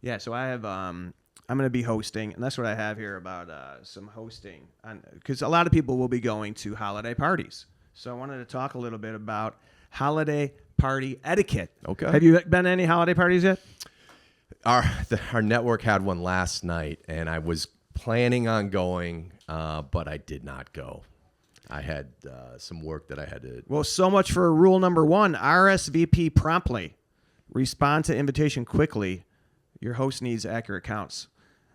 Yeah, so I have I'm going to be hosting, and that's what I have here about some hosting, because a lot of people will be going to holiday parties. So I wanted to talk a little bit about holiday party etiquette. Okay. Have you been to any holiday parties yet? Our network had one last night, and I was planning on going, but I did not go. I had some work that I had to. Well, so much for rule number 1: RSVP promptly, respond to invitation quickly. Your host needs accurate counts,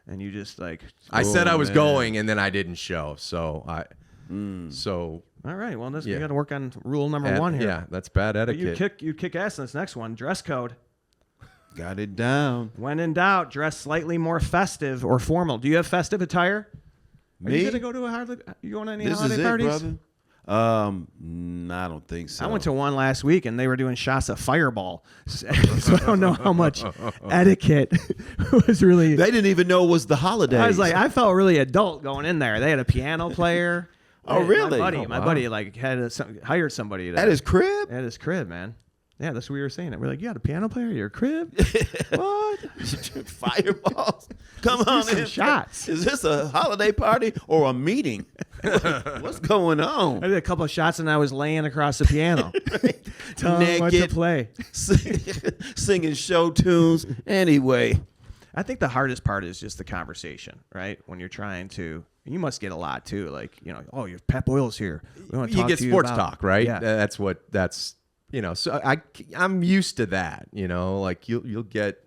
and you just like. I said I was going, and then I didn't show. So So. All right. Well, we got to work on rule number 1 here. Yeah, that's bad etiquette. But you kick ass in this next one. Dress code. Got it down. When in doubt, dress slightly more festive or formal. Do you have festive attire? Me? Are you going to go to a holiday? You going to any This holiday is it, parties? brother. I don't think so. I went to one last week, and they were doing shots of Fireball. So I don't know how much etiquette was really. They didn't even know it was the holidays. I was like, I felt really adult going in there. They had a piano player. Oh, really? My buddy like hired somebody at his crib? At his crib, man. Yeah, that's what we were saying. We're like, you got a piano player at your crib? What? Fireballs? Come on some in. shots. Is this a holiday party or a meeting? What's going on? I did a couple of shots, and I was laying across the piano. Telling them what to play. Singing show tunes. Anyway. I think the hardest part is just the conversation, right? When you're trying to, you must get a lot too. Like, oh, your Pat Boyle's here. We want to talk You get to sports about, talk, right? Yeah. That's so I'm used to that, like you'll get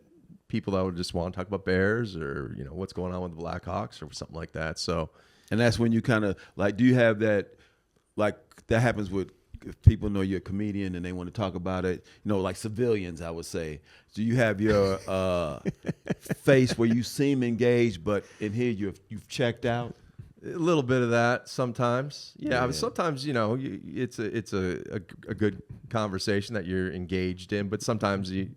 people that would just want to talk about Bears or, what's going on with the Blackhawks or something like that. So, and that's when you kind of like, do you have that, like that happens with if people know you're a comedian and they want to talk about it, like civilians, I would say. Do you have your face where you seem engaged, but in here you've checked out? A little bit of that sometimes. Yeah. But sometimes, it's a good conversation that you're engaged in, but sometimes you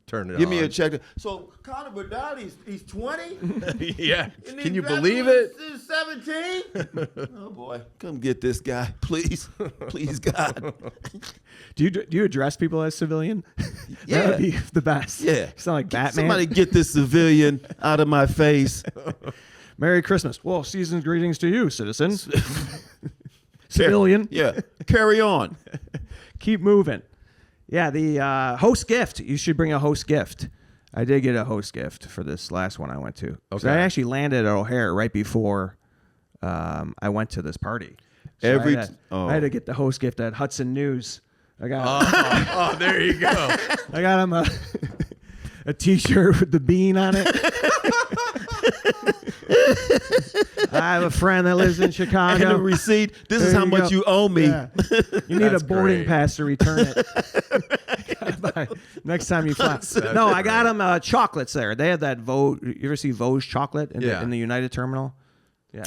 turn it Give on. me a check. So Connor Bedard, he's 20? Yeah. Can you believe it? 17? Oh boy. Come get this guy, please. Please, God. Do you address people as civilian? Yeah. That would be the best. Yeah. You sound like Batman. Somebody get this civilian out of my face. Merry Christmas. Well, season's greetings to you, citizens. Civilian. Yeah. Carry on. Keep moving. Yeah, the host gift. You should bring a host gift. I did get a host gift for this last one I went to. Okay. I actually landed at O'Hare right before I went to this party. So I had to get the host gift at Hudson News. I got there you go. I got him a T-shirt with the bean on it. I have a friend that lives in Chicago. And a receipt. This is how much you owe me. Yeah. You need That's a boarding great. pass to return it. Next time you fly. No, I got them chocolates there. They have that Vosges. You ever see Vosges chocolate in the United Terminal? Yeah.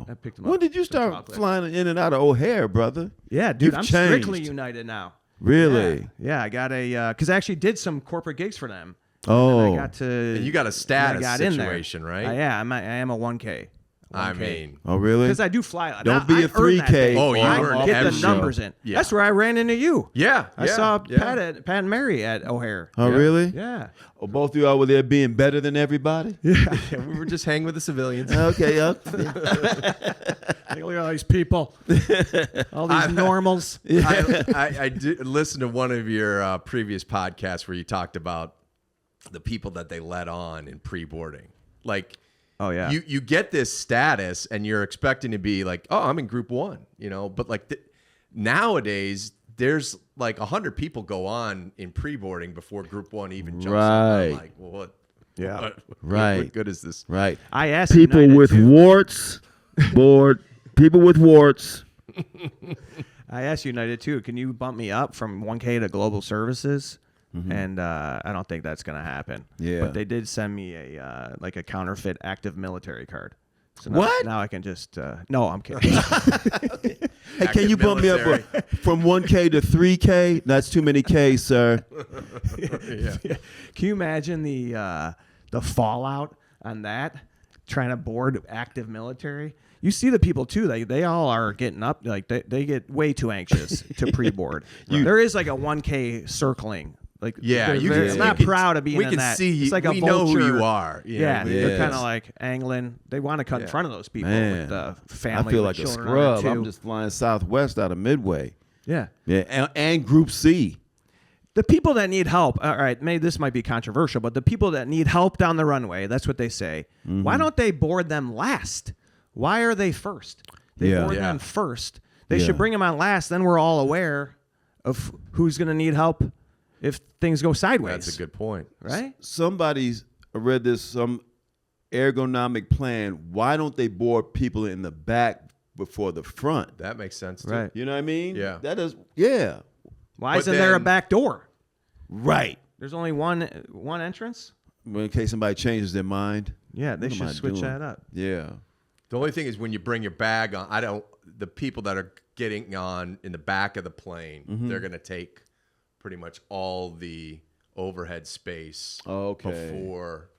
I picked them up. When did you start flying in and out of O'Hare, brother? Yeah, dude. I'm changed. strictly United now. Really? Yeah, I got because I actually did some corporate gigs for them. Oh. And I got to. And you got a status situation, right? Yeah, I am a 1K. I mean, Oh, really? Because I do fly. Don't be a 3K. Oh, you I earn get the every numbers show. in. Yeah. That's where I ran into you. yeah. I saw Pat and Mary at O'Hare. Oh, really? Yeah. Oh, both of you over there being better than everybody? Yeah, we were just hanging with the civilians. Okay, Look at all these people. All these normals. I did listen to one of your previous podcasts where you talked about the people that they let on in pre-boarding. Like, Oh, yeah. You get this status and you're expecting to be like, oh, I'm in group 1, but like nowadays there's like 100 people go on in pre-boarding before group 1 even jumps on. I'm like, well, what? Yeah. What good is this? Right. I asked people United with too. warts board. People with warts. I asked United too. Can you bump me up from 1K to global services? And I don't think that's going to happen. Yeah. But they did send me a counterfeit active military card. So What? Now I can just no, I'm kidding. Hey, can you bump me up from 1K to 3K? That's too many Ks, sir. Yeah. Can you imagine the fallout on that? Trying to board active military. You see the people too. They all are getting up. Like they get way too anxious to pre-board. There is like a 1K circling. Like Yeah, I'm not proud of being we in can that. see It's like a we know who vulture. you are. Yeah, they're Yes. kind of like angling. They want to cut in front of those people Man, with the family. I feel with like a children on it, scrub. I'm too. just flying Southwest out of Midway. Yeah. Yeah, and Group C. The people that need help, all right, maybe this might be controversial, but the people that need help down the runway, that's what they say. Why don't they board them last? Why are they first? They board them first. They should bring them on last. Then we're all aware of who's going to need help if things go sideways. That's a good point. Right? Somebody's read this, some ergonomic plan. Why don't they board people in the back before the front? That makes sense too. Right. You know what I mean? Yeah. That is, yeah. Why But isn't there a then- back door? Right. There's only one entrance? Well, in case somebody changes their mind. Yeah, they What am should I switch doing? that up. Yeah. The only thing is when you bring your bag on, the people that are getting on in the back of the plane, they're going to take pretty much all the overhead space Okay. before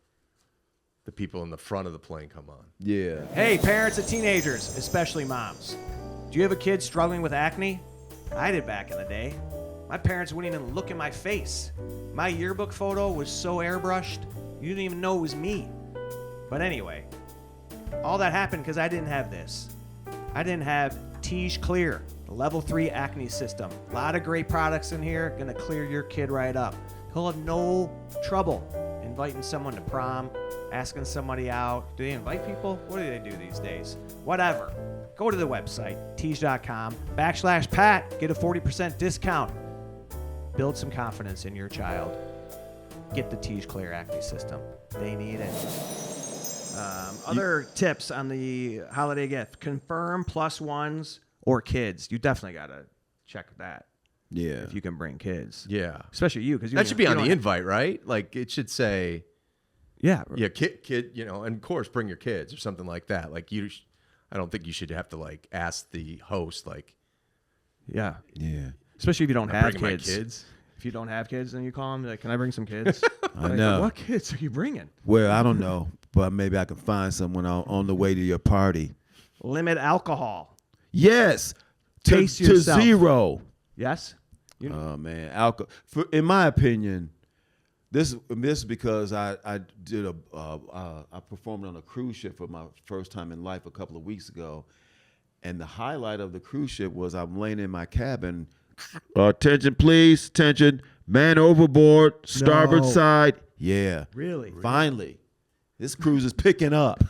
the people in the front of the plane come on. Yeah. Hey, parents of teenagers, especially moms. Do you have a kid struggling with acne? I did back in the day. My parents wouldn't even look in my face. My yearbook photo was so airbrushed, you didn't even know it was me. But anyway, all that happened because I didn't have this. I didn't have Tige Clear, the level 3 acne system. A lot of great products in here, gonna clear your kid right up. He'll have no trouble inviting someone to prom, asking somebody out. Do they invite people? What do they do these days? Whatever. Go to the website, Tige.com/Pat. Get a 40% discount. Build some confidence in your child. Get the Tige Clear acne system. They need it. Other tips on the holiday gift: confirm +1s or kids. You definitely gotta check that Yeah. if you can bring kids. Yeah. Especially you, because That should be on the invite, right? Like it should say, Yeah. kid, and of course bring your kids or something like that. Like I don't think you should have to like ask the host like, Yeah. Yeah. Especially if you don't I'm have bringing kids. my kids. If you don't have kids, then you call them like, "Can I bring some kids?" I know. What kids are you bringing? Well, I don't know, but maybe I can find someone on the way to your party. Limit alcohol. Yes. Pace to yourself. 0. Yes. Oh man, alcohol. In my opinion, this is because I did I performed on a cruise ship for my first time in life a couple of weeks ago, and the highlight of the cruise ship was I'm laying in my cabin. Attention, please. Attention. Man overboard. Starboard No. side. Yeah. Really? Finally. This cruise is picking up.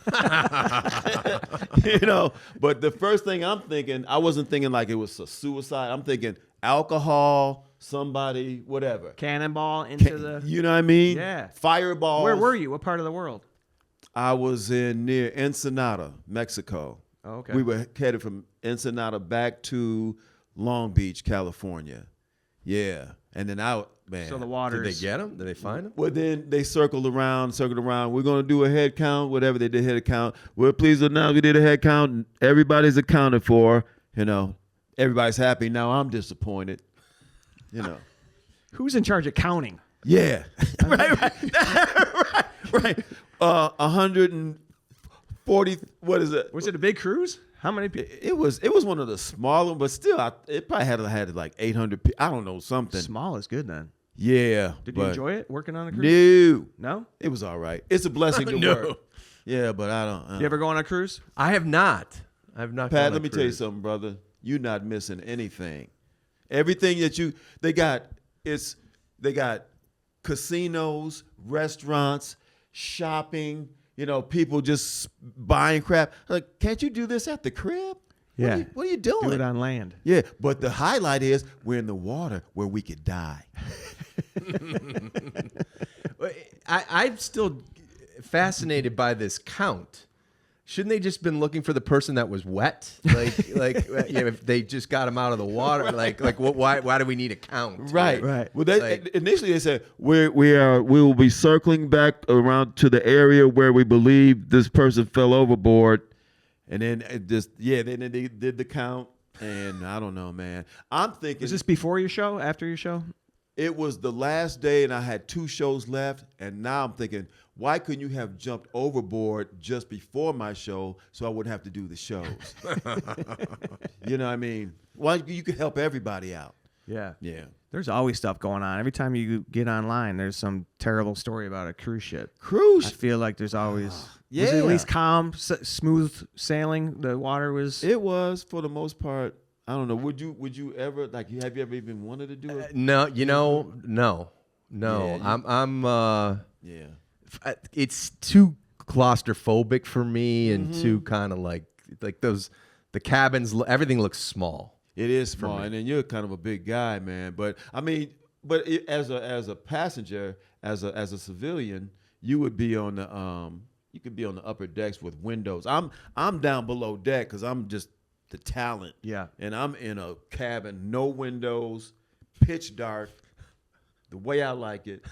But the first thing I'm thinking, I wasn't thinking like it was a suicide. I'm thinking alcohol, somebody, whatever. Cannonball into the. You know what I mean? Yeah. Fireballs. Where were you? What part of the world? I was near Ensenada, Mexico. Oh, okay. We were headed from Ensenada back to Long Beach, California. Yeah. And then man. So the Did waters. they get them? Did they find them? Well, then they circled around. We're going to do a head count, whatever they did, head count. We're pleased announce we did a head count. And everybody's accounted for. Everybody's happy. Now I'm disappointed. Who's in charge of counting? Yeah. right. 140, what is it? Was it a big cruise? How many people? It was one of the smaller, but still, it probably had like 800 people. I don't know, something. Small is good then. Yeah. Did you enjoy it working on a cruise? No. No? It was all right. It's a blessing to No. work. Yeah, but I don't. You ever go on a cruise? I have not. I have not. Pat, gone let on me a tell you cruise. something, brother. You're not missing anything. Everything that they got casinos, restaurants, shopping, people just buying crap. Like, can't you do this at the crib? Yeah. What are you doing? Do it on land. Yeah, but the highlight is we're in the water where we could die. I'm still fascinated by this count. Shouldn't they just been looking for the person that was wet? If they just got him out of the water, why do we need a count? Right. Well, initially they said we will be circling back around to the area where we believe this person fell overboard, and then then they did the count, and I don't know, man. I'm thinking, Was this before your show? After your show? it was the last day, and I had 2 shows left, and now I'm thinking, why couldn't you have jumped overboard just before my show so I wouldn't have to do the shows? You know what I mean? Why you could help everybody out. Yeah. Yeah. There's always stuff going on. Every time you get online, there's some terrible story about a cruise ship. Cruise. I feel like there's always. Yeah. Was it at least calm, smooth sailing? The water was. It was, for the most part. I don't know. Would you ever, have you ever even wanted to do it? No. No. Yeah, I'm. Yeah. It's too claustrophobic for me, and too kind of like those. The cabins, everything looks small. It is small, and then you're kind of a big guy, man. But I mean, as a passenger, as a civilian, you would be on the you could be on the upper decks with windows. I'm down below deck because I'm just the talent. Yeah. And I'm in a cabin, no windows, pitch dark, the way I like it,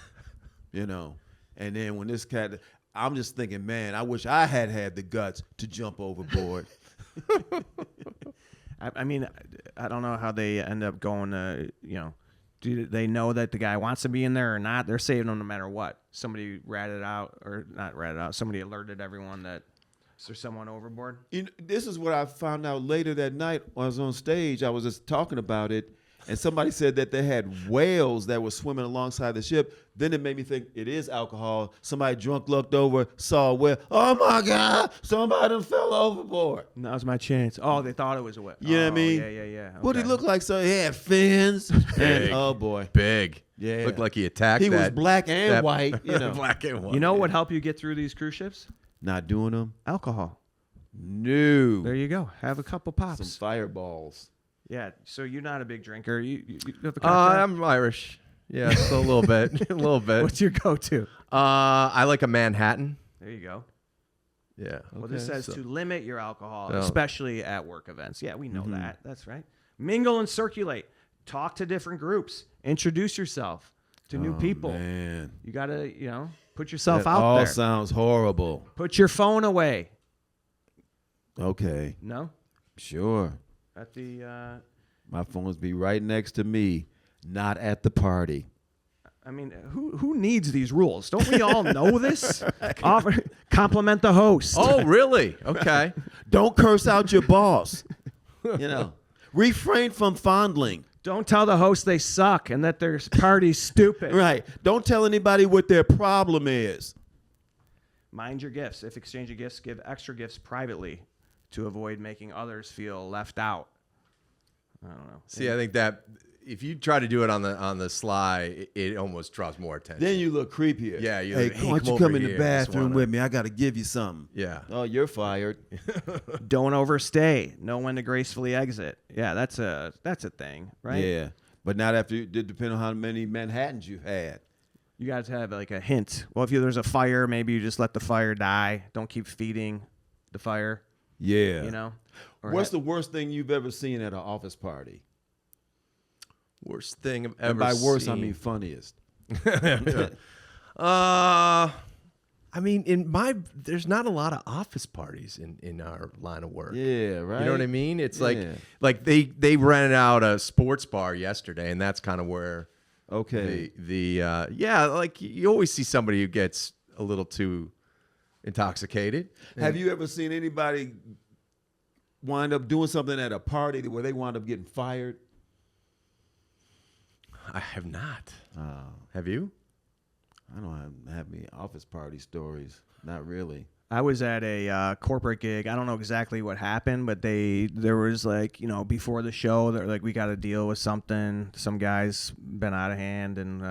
And then when this cat, I'm just thinking, man, I wish I had the guts to jump overboard. I mean, I don't know how they end up going to, do they know that the guy wants to be in there or not? They're saving him no matter what. Somebody somebody alerted everyone that there's someone overboard. This is what I found out later that night when I was on stage. I was just talking about it, and somebody said that they had whales that were swimming alongside the ship. Then it made me think it is alcohol. Somebody drunk looked over, saw a whale. Oh, my God, somebody fell overboard. That was my chance. Oh, they thought it was a whale. You know what I mean? Yeah. What did he look like? So he had fins. Big. Oh, boy. Big. Yeah. Looked like he attacked He was black and white. Black and white. You know what would help you get through these cruise ships? Not doing them? Alcohol. No. There you go. Have a couple pops. Some fireballs. Yeah. So you're not a big drinker. You have a cocktail? I'm Irish. Yeah, so a little bit. A little bit. What's your go-to? I like a Manhattan. There you go. Yeah. Well, this says to limit your alcohol, Oh. especially at work events. Yeah, we know that. That's right. Mingle and circulate. Talk to different groups. Introduce yourself to new people. Man. You got to, put yourself That out all there. sounds horrible. Put your phone away. Okay. No? Sure. At the, My phone's be right next to me, not at the party. I mean, who needs these rules? Don't we all know this? Compliment the host. Oh, really? Okay. Don't curse out your boss. Refrain from fondling. Don't tell the host they suck and that their party's stupid. Right. Don't tell anybody what their problem is. Mind your gifts. If exchanging gifts, give extra gifts privately to avoid making others feel left out. I don't know. See, I think that if you try to do it on the sly, it almost draws more attention. Then you look creepier. Yeah, you're hey, like, hey, why don't you come come over in the here. I just bathroom wanna- with me? I got to give you something. Yeah. Oh, you're fired. Don't overstay. Know when to gracefully exit. Yeah, that's a thing, right? Yeah. But not after, it depends on how many Manhattans you've had. You guys have like a hint. Well, if there's a fire, maybe you just let the fire die. Don't keep feeding the fire. Yeah. Or What's the worst thing you've ever seen at an office party? Worst thing I've And ever by worst, seen. I mean funniest. I mean, there's not a lot of office parties in our line of work. Yeah, right. You know what I mean? It's Yeah. like they rented out a sports bar yesterday, and that's kind of where Okay. like you always see somebody who gets a little too intoxicated. Have you ever seen anybody wind up doing something at a party where they wind up getting fired? I have not. Oh. Have you? I don't have any office party stories. Not really. I was at a corporate gig. I don't know exactly what happened, but there was like, before the show, they're like, we got to deal with something. Some guy's been out of hand, and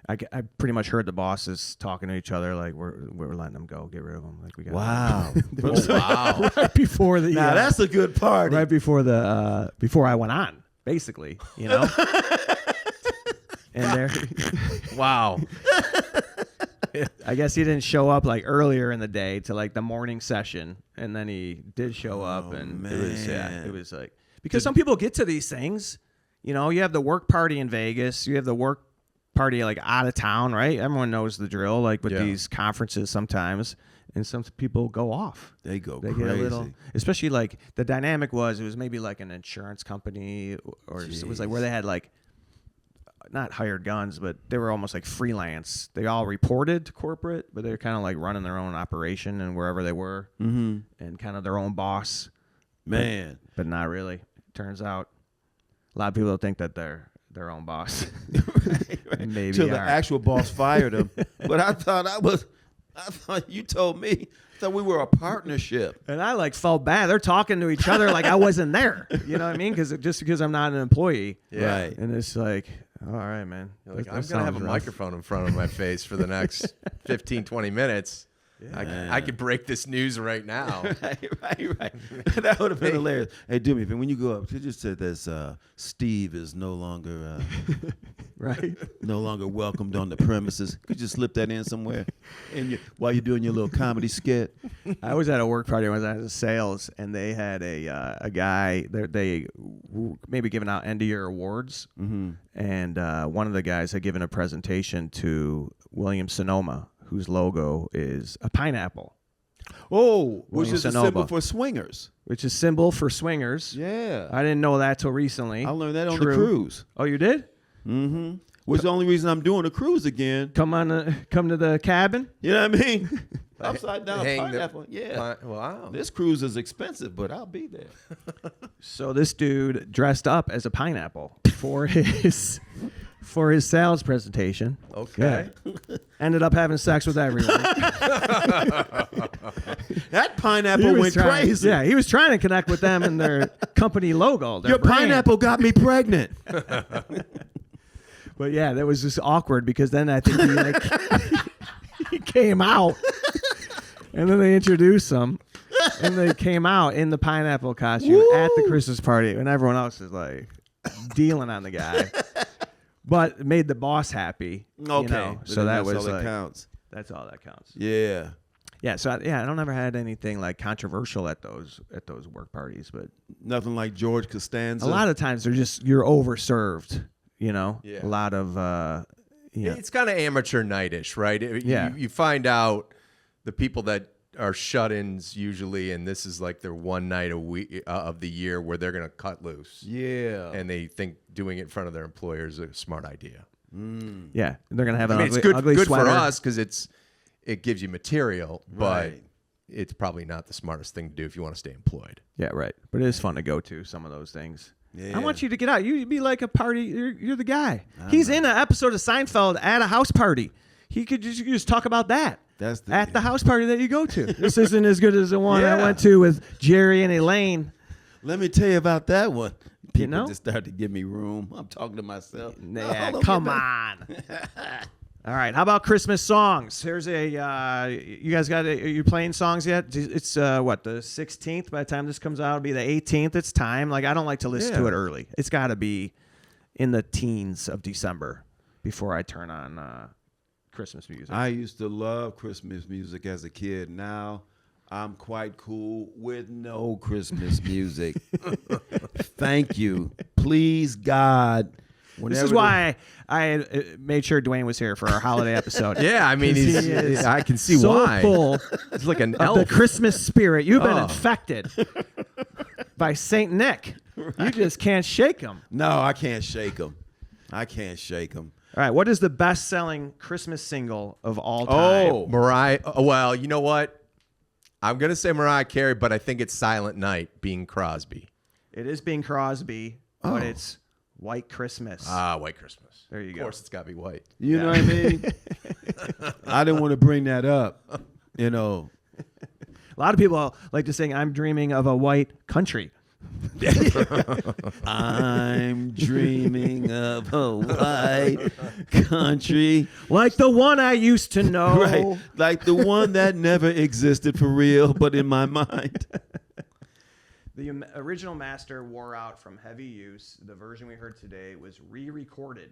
I pretty much heard the bosses talking to each other like we're letting them go, get rid of them. Like we got Wow. Wow. right before the Now that's a good party. right before the before I went on, basically, you know. And there, Wow. I guess he didn't show up like earlier in the day to like the morning session, and then he did show up, and it was like because some people get to these things, you know. You have the work party in Vegas, you have the work party like out of town, right? Everyone knows the drill, like with these conferences sometimes, and some people go off. They go They crazy. get a little, especially like the dynamic was it was maybe like an insurance company or it was like where they had like not hired guns, but they were almost like freelance. They all reported to corporate, but they were kind of like running their own operation and wherever they were, and kind of their own boss. Man. But not really. Turns out, a lot of people think that they're their own boss. Right. Maybe Till the actual boss fired him. But I thought you told me that we were a partnership. And I like felt bad. They're talking to each other like I wasn't there. You know what I mean? Just because I'm not an employee. Yeah. Right. And it's like, all right, man. You're like, That I'm going to sounds have a rough. microphone in front of my face for the next 15, 20 minutes. I could break this news right now. Right. That would have been hilarious. Hey, do me a favor. When you go up, you just said that Steve is no longer Right. no longer welcomed on the premises. Could you slip that in somewhere while you're doing your little comedy skit? I was at a work party when I was in sales, and they had a guy. They maybe giving out end of year awards, and one of the guys had given a presentation to William Sonoma, whose logo is a pineapple. Oh, which William is a Sonoma. symbol for swingers. Which is symbol for swingers. Yeah. I didn't know that till recently. I learned that on True. the cruise. Oh, you did? Mm-hmm. Which is the only reason I'm doing a cruise again. Come to the cabin. You know what I mean? Upside down Hang the pineapple. Yeah. Wow. This cruise is expensive, but I'll be there. So this dude dressed up as a pineapple for his sales presentation. Okay. Yeah. Ended up having sex with everyone. That pineapple went crazy. Yeah, he was trying to connect with them and their company logo. Their Your brand. pineapple got me pregnant. But yeah, that was just awkward because then I think he came out, and then they introduced him, and they came out in the pineapple costume at the Christmas party, and everyone else is like dealing on the guy, but it made the boss happy. Okay, you know? but So then that that's was all that like, counts. that's all that counts. Yeah. Yeah, so I don't ever had anything like controversial at those work parties, but Nothing like George Costanza. a lot of times you're overserved. You know, Yeah. a lot of It's kind of amateur nightish, right? Yeah. You find out the people that are shut-ins usually, and this is like their one night a week of the year where they're going to cut loose. Yeah. And they think doing it in front of their employer is a smart idea. yeah, they're gonna have I an mean, ugly, it's good, ugly good sweater. for us because it gives you material, but Right. it's probably not the smartest thing to do if you want to stay employed. Yeah, right. But it is fun to go to some of those things. Yeah. I want you to get out. You be like a party. You're the guy. He's in an episode of Seinfeld at a house party. You could just talk about that. That's at the house party that you go to. This isn't as good as the one I Yeah. went to with Jerry and Elaine. Let me tell you about that one. People know? just started to give me room. I'm talking to myself. Yeah, No, come get on. All right, how about Christmas songs? Here's you guys got are you playing songs yet? It's what, the 16th? By the time this comes out, it'll be the 18th. It's time. Like I don't like to listen to it early. It's got to be in the teens of December before I turn on Christmas music. I used to love Christmas music as a kid. Now I'm quite cool with no Christmas music. Thank you. Please, God. This is why I made sure Dwayne was here for our holiday episode. Yeah, I mean, 'Cause he is I can see so why. full It's like an of elf. the Christmas spirit. You've been Oh. infected by Saint Nick. You just can't shake him. No, I can't shake them. I can't shake them. All right, what is the best-selling Christmas single of all time? Oh, Mariah. Well, you know what? I'm gonna say Mariah Carey, but I think it's Silent Night, Bing Crosby. It is Bing Crosby, but it's White Christmas. White Christmas. There you go. Of course, it's gotta be white. you know what I mean? I didn't want to bring that up. You know, A lot of people like to sing "I'm Dreaming of a White Country." I'm dreaming of a white country. Like the one I used to know. Right. Like the one that never existed for real, but in my mind. The original master wore out from heavy use. The version we heard today was re-recorded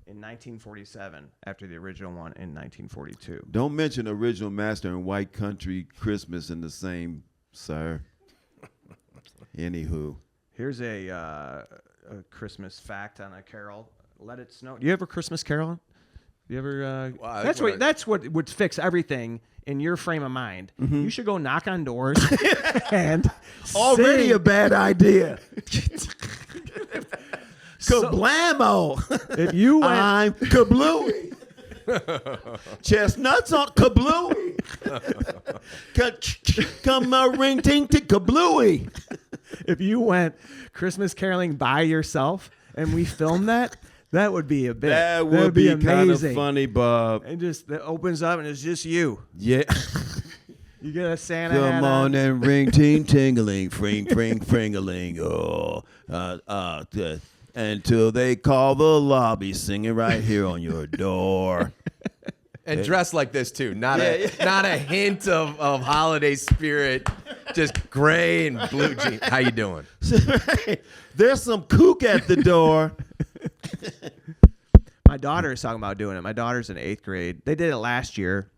in 1947 after the original one in 1942. Don't mention original master and white country Christmas in the same, sir. Anywho. Here's a Christmas fact on a carol. Let It Snow. Do you ever Christmas carol? You ever? That's what would fix everything in your frame of mind. You should go knock on doors and Already sing. a bad idea. Kablamo. If you went, I'm kablooey. Chestnuts on kablooey. Come ring ting to kablooey. if you went Christmas caroling by yourself and we filmed that, that would be a bit. That would be kind of amazing. funny, Bob. And just it opens up and it's just you. Yeah. You get a Santa hat Come on and ring ting tingling, fring fring fringaling. Oh, until they call the lobby, singing right here on your door. And dressed like this too, not a hint of holiday spirit, just gray and blue jeans. How you doing? There's some kook at the door. My daughter is talking about doing it. My daughter's in 8th grade. They did it last year,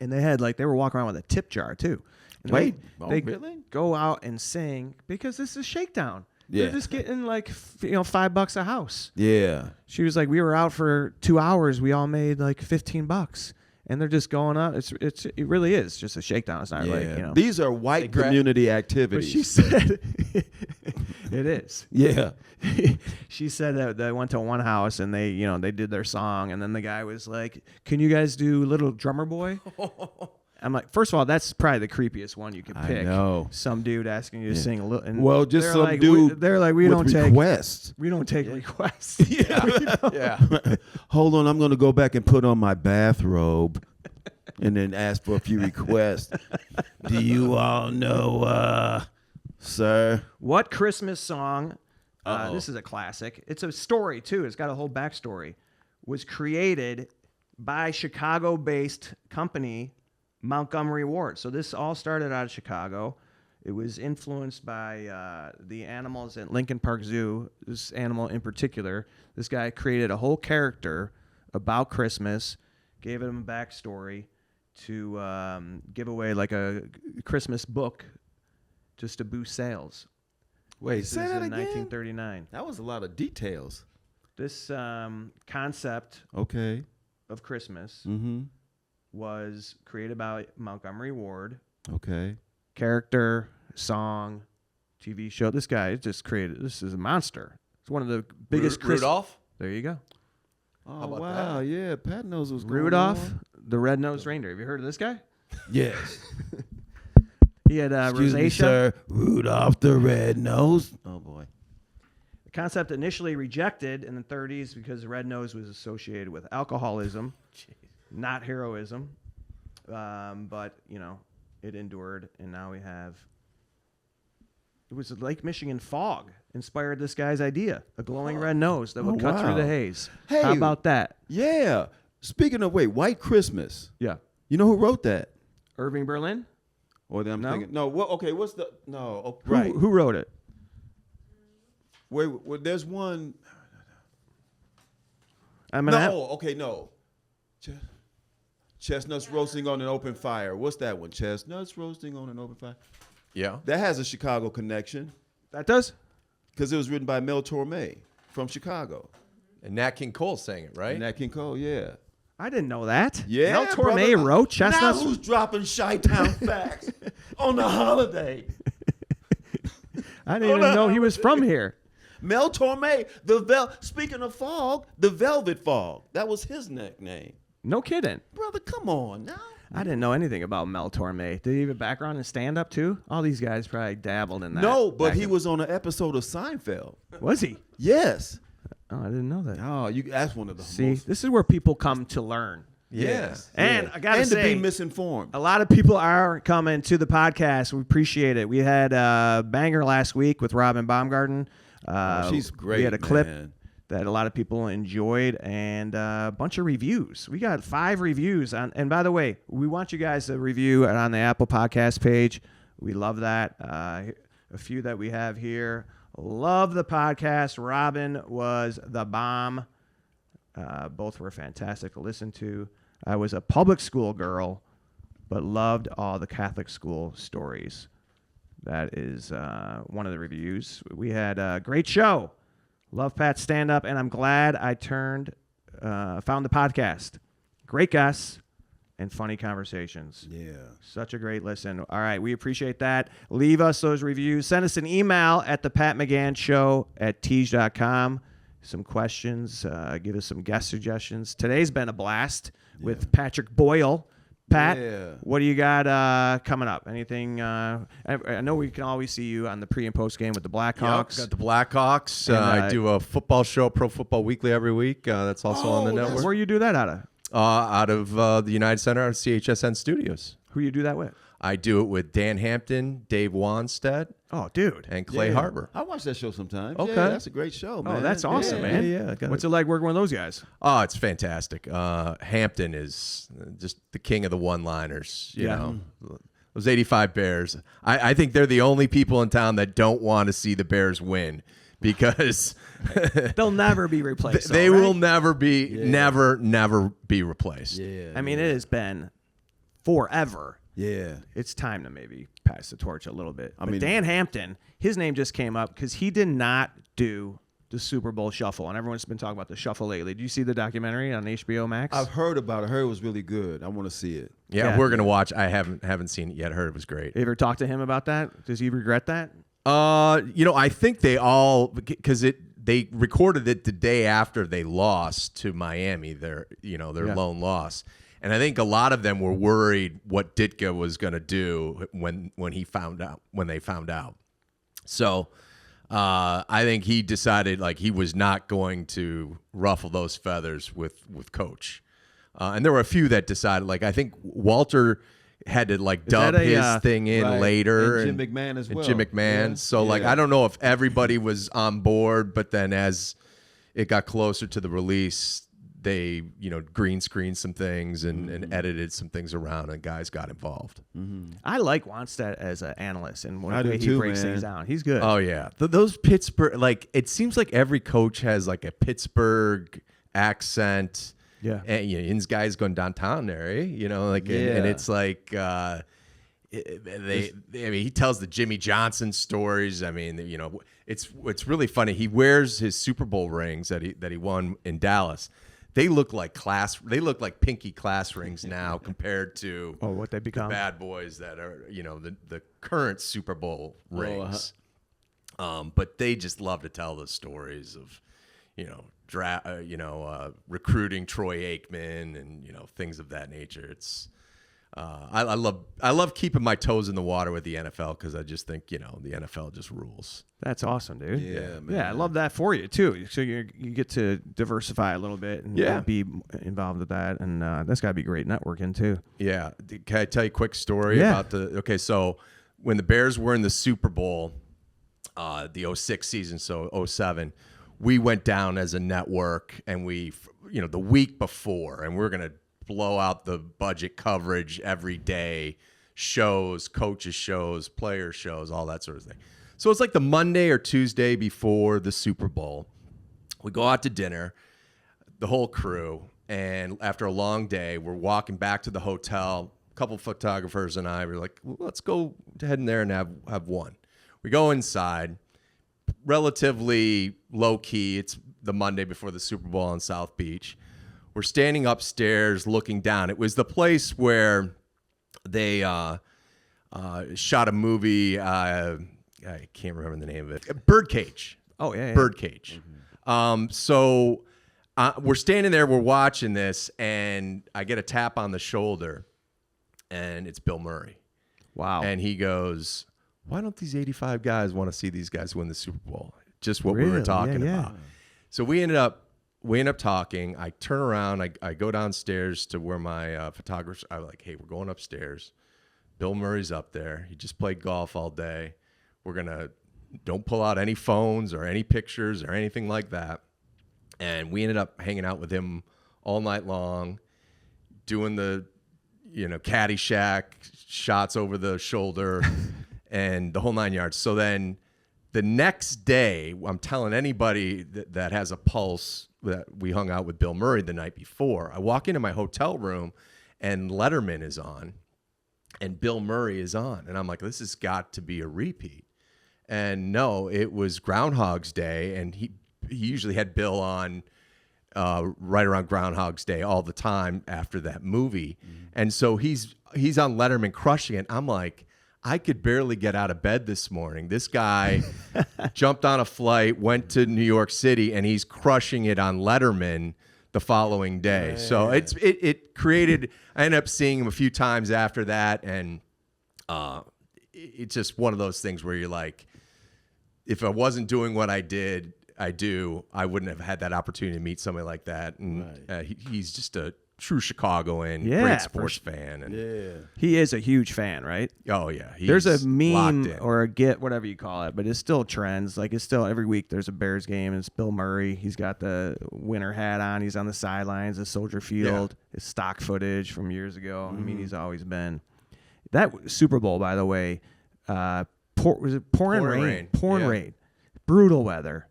and they were walking around with a tip jar too. And Wait, they really? go out and sing because this is shakedown. Yeah. They're just getting like $5 a house. Yeah. She was like, we were out for 2 hours. We all made like $15, and they're just going up. It really is just a shakedown. It's not like These are white community activities. But she said it is. Yeah. She said that they went to one house and they did their song, and then the guy was like, "Can you guys do Little Drummer Boy?" I'm like, first of all, that's probably the creepiest one you could pick. I know. Some dude asking you to sing a little. And Well, just they're some like, dude. They're like, we with don't take requests. We don't take requests. Yeah. Hold on, I'm going to go back and put on my bathrobe, and then ask for a few requests. Do you all know, sir? What Christmas song? This is a classic. It's a story too. It's got a whole backstory. Was created by Chicago-based company Montgomery Ward. So this all started out of Chicago. It was influenced by the animals at Lincoln Park Zoo. This animal in particular. This guy created a whole character about Christmas, gave him a backstory to give away like a Christmas book just to boost sales. Wait, This say is that in again? 1939. That was a lot of details. This concept Okay. of Christmas Mm-hmm. was created by Montgomery Ward. Okay. Character, song, TV show. This guy just created. This is a monster. It's one of the biggest. Rudolph? There you go. Oh, about wow. that? Yeah, Pat knows what's going Rudolph, on. the red-nosed reindeer. Have you heard of this guy? Yes. He had Excuse me, rosacea. sir. Rudolph the red-nosed. Oh, boy. The concept initially rejected in the 30s because the red nose was associated with alcoholism, not heroism. But, it endured, and now we have... It was Lake Michigan fog inspired this guy's idea, a glowing red nose that would cut through the haze. Hey. How about that? Yeah. Speaking of, White Christmas. Yeah. You know who wrote that? Irving Berlin? Or then I'm No? thinking, no, okay, what's the, no, oh, right. Who wrote it? Wait, there's one. No. Chestnuts roasting on an open fire. What's that one? Chestnuts roasting on an open fire. Yeah. That has a Chicago connection That does? because it was written by Mel Torme from Chicago. And Nat King Cole sang it, right? And Nat King Cole, yeah. I didn't know that. Yeah, Mel Torme brother. wrote Chestnuts. Now who's dropping Chi-Town facts on the holiday? I didn't even know he was from here. Mel Torme, speaking of fog, the Velvet Fog. That was his nickname. No kidding. Brother, come on now. I didn't know anything about Mel Torme. Did he have a background in stand-up too? All these guys probably dabbled in that. No, but back he in- was on an episode of Seinfeld. Was he? Yes. Oh, I didn't know that. Oh, that's one of the See, most. this is where people come to learn. Yes. And I gotta say, to be misinformed. a lot of people are coming to the podcast. We appreciate it. We had a banger last week with Robin Baumgarten. She's great. We had a clip man. that a lot of people enjoyed, and a bunch of reviews. We got 5 reviews on. And by the way, we want you guys to review it on the Apple Podcast page. We love that. A few that we have here. Love the podcast. Robin was the bomb. Both were fantastic to listen to. I was a public school girl, but loved all the Catholic school stories. That is one of the reviews. We had a great show. Love Pat's stand-up, and I'm glad I found the podcast. Great guests and funny conversations. Yeah. Such a great listen. All right, we appreciate that. Leave us those reviews. Send us an email at the Pat McGann Show at teej.com. Some questions. Give us some guest suggestions. Today's been a blast with Patrick Boyle. Pat, what do you got coming up? Anything? I know we can always see you on the pre and post game with the Blackhawks. Yep, got the Blackhawks. I do a football show, Pro Football Weekly, every week. That's also on the network. Where you do that out of? Out of the United Center, CHSN Studios. Who you do that with? I do it with Dan Hampton, Dave Wanstead, Oh, dude. and Clay Harbor. I watch that show sometimes. Okay. Yeah, that's a great show, man. Oh, that's awesome, man. Yeah. What's it like working with those guys? Oh, it's fantastic. Hampton is just the king of the one-liners. You know, those 85 Bears. I think they're the only people in town that don't want to see the Bears win because They'll never be replaced. they though, right? will never be replaced. Yeah. I mean, it has been forever. Yeah. It's time to maybe pass the torch a little bit. But mean- Dan Hampton, his name just came up because he did not do the Super Bowl shuffle, and everyone's been talking about the shuffle lately. Do you see the documentary on HBO Max? I've heard about it. I heard it was really good. I want to see it. Yeah, we're gonna watch. I haven't seen it yet. Heard it was great. You ever talked to him about that? Does he regret that? I think they all because they recorded it the day after they lost to Miami. Their lone loss. And I think a lot of them were worried what Ditka was going to do when they found out. So I think he decided like he was not going to ruffle those feathers with Coach. And there were a few that decided. Like I think Walter had to like dub his thing in right. later, And Jim McMahon as well. Jim McMahon. Yeah. So like I don't know if everybody was on board, but then as it got closer to the release, they, green screened some things and edited some things around, and guys got involved. I like Wanstead as an analyst, and I the do way he too, breaks man. things down. He's good. Oh yeah, those Pittsburgh, like it seems like every coach has like a Pittsburgh accent. Yeah. And his guys going downtown there, and it's like he tells the Jimmy Johnson stories. I mean, it's really funny. He wears his Super Bowl rings that he won in Dallas. They look like pinky class rings now compared to what they become. the bad boys that are the current Super Bowl rings. But they just love to tell the stories of recruiting Troy Aikman and things of that nature. It's I love keeping my toes in the water with the NFL because I just think the NFL just rules. That's awesome, dude. Yeah, man. Yeah, I love that for you too. So you get to diversify a little bit and be involved with that, and that's got to be great networking too. Yeah, can I tell you a quick story about so when the Bears were in the Super Bowl, the 06 season, so 07, we went down as a network, and we the week before, and we're gonna blow out the budget coverage every day, shows, coaches shows, player shows, all that sort of thing. So it's like the Monday or Tuesday before the Super Bowl. We go out to dinner, the whole crew, and after a long day, we're walking back to the hotel. A couple photographers and I were like, well, let's go ahead in there and have one. We go inside, relatively low key. It's the Monday before the Super Bowl on South Beach. We're standing upstairs looking down. It was the place where they shot a movie. I can't remember the name of it. Birdcage. Oh, yeah. Birdcage. So we're standing there. We're watching this, and I get a tap on the shoulder, and it's Bill Murray. Wow. And he goes, why don't these 85 guys want to see these guys win the Super Bowl? Just what we were Really? talking Yeah. about. So we ended up we end up talking. I turn around. I go downstairs to where my photographer. I'm like, hey, we're going upstairs. Bill Murray's up there. He just played golf all day. Don't pull out any phones or any pictures or anything like that. And we ended up hanging out with him all night long, doing the, Caddyshack shots over the shoulder and the whole 9 yards. So then the next day, I'm telling anybody that has a pulse that we hung out with Bill Murray the night before. I walk into my hotel room and Letterman is on and Bill Murray is on. And I'm like, this has got to be a repeat. And no, it was Groundhog's Day. And he usually had Bill on right around Groundhog's Day all the time after that movie. And so he's on Letterman crushing it. I'm like, I could barely get out of bed this morning. This guy jumped on a flight, went to New York City, and he's crushing it on Letterman the following day. Man. So it created, I ended up seeing him a few times after that, and it's just one of those things where you're like, if I wasn't doing what I wouldn't have had that opportunity to meet somebody like that. And he's just a true Chicagoan, great sports fan. And he is a huge fan, right? Oh, yeah. There's a meme or a GIF, whatever you call it, but it's still trends. Like, it's still every week there's a Bears game, and it's Bill Murray. He's got the winter hat on. He's on the sidelines at Soldier Field. His stock footage from years ago. I mean, he's always been. That Super Bowl, by the way, was it pouring rain? Pouring rain. Brutal weather.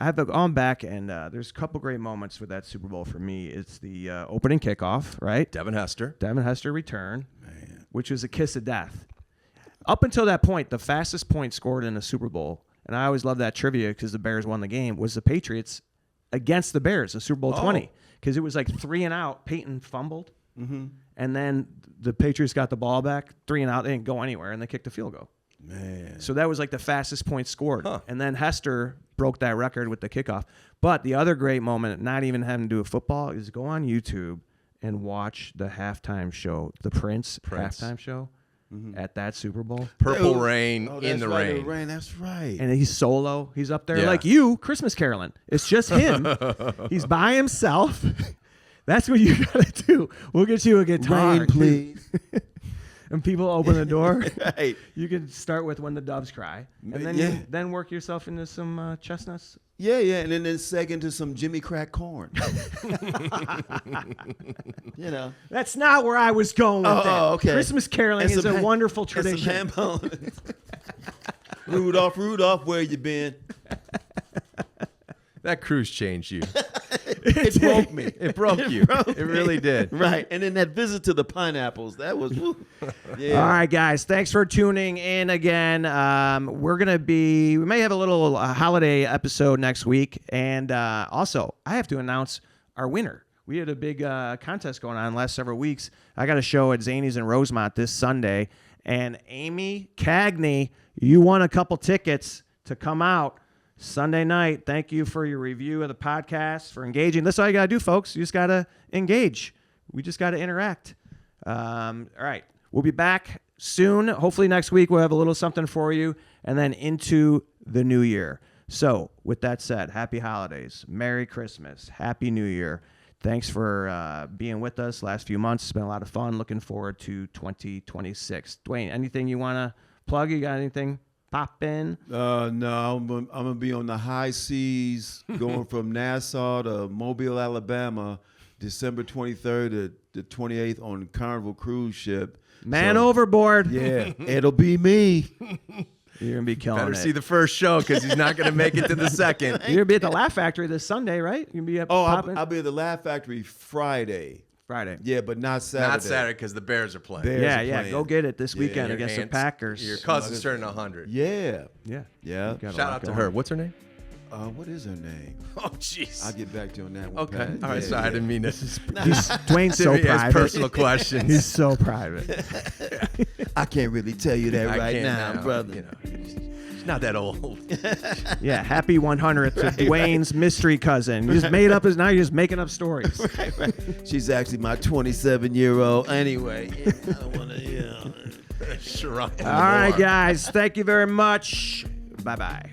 I've gone back, and there's a couple great moments with that Super Bowl for me. It's the opening kickoff, right? Devin Hester return, which was a kiss of death. Up until that point, the fastest point scored in a Super Bowl, and I always love that trivia because the Bears won the game, was the Patriots against the Bears, the Super Bowl 20, because it was like 3 and out. Peyton fumbled, and then the Patriots got the ball back, 3 and out. They didn't go anywhere, and they kicked a field goal. Man. So that was like the fastest point scored. And then Hester broke that record with the kickoff. But the other great moment, not even having to do with football, is go on YouTube and watch the halftime show, the Prince. Halftime show at that Super Bowl. Purple Rain in the rain. That's right. And he's solo. He's up there like you, Christmas caroling. It's just him. He's by himself. That's what you got to do. We'll get you a guitar. Rain, please. And people open the door. Right. You can start with When the Doves Cry, and then you then work yourself into some chestnuts. Yeah, and then second to some Jimmy Crack Corn. That's not where I was going with that. Okay. Christmas caroling is a wonderful tradition. Rudolph, where you been? That cruise changed you. It broke me. It broke you. It really did. Right. And then that visit to the pineapples, that was, yeah. All right, guys. Thanks for tuning in again. We may have a little holiday episode next week. And also, I have to announce our winner. We had a big contest going on the last several weeks. I got a show at Zany's in Rosemont this Sunday. And Amy Cagney, you won a couple tickets to come out Sunday night. Thank you for your review of the podcast, for engaging. That's all you got to do, folks. You just got to engage. We just got to interact. All right. We'll be back soon. Hopefully next week we'll have a little something for you, and then into the new year. So with that said, happy holidays. Merry Christmas. Happy New Year. Thanks for being with us last few months. It's been a lot of fun. Looking forward to 2026. Dwayne, anything you want to plug? You got anything pop in? No, I'm going to be on the high seas going from Nassau to Mobile, Alabama, December 23rd to the 28th on Carnival cruise ship. Man overboard. Yeah, it'll be me. You're going to be killing Better it. see the first show because he's not going to make it to the second. You're going to be at the Laugh Factory this Sunday, right? You're going to be at I'll be at the Laugh Factory Friday. Yeah, but not Saturday. Not Saturday because the Bears are playing. Yeah. Go get it this weekend against the Packers. Your cousin's turning 100. Yeah. Shout out to her. What's her name? What is her name? Oh, jeez. I'll get back to you on that one. Okay. All right. Sorry, I didn't mean to. Dwayne's so private. Personal questions. He's so private. I can't really tell you that right now, brother. She's not that old. Yeah. Happy 100th to Dwayne's mystery cousin. You just made up now. You're just making up stories. Right. She's actually my 27-year-old. Anyway, I don't want to. All right, guys. Thank you very much. Bye-bye.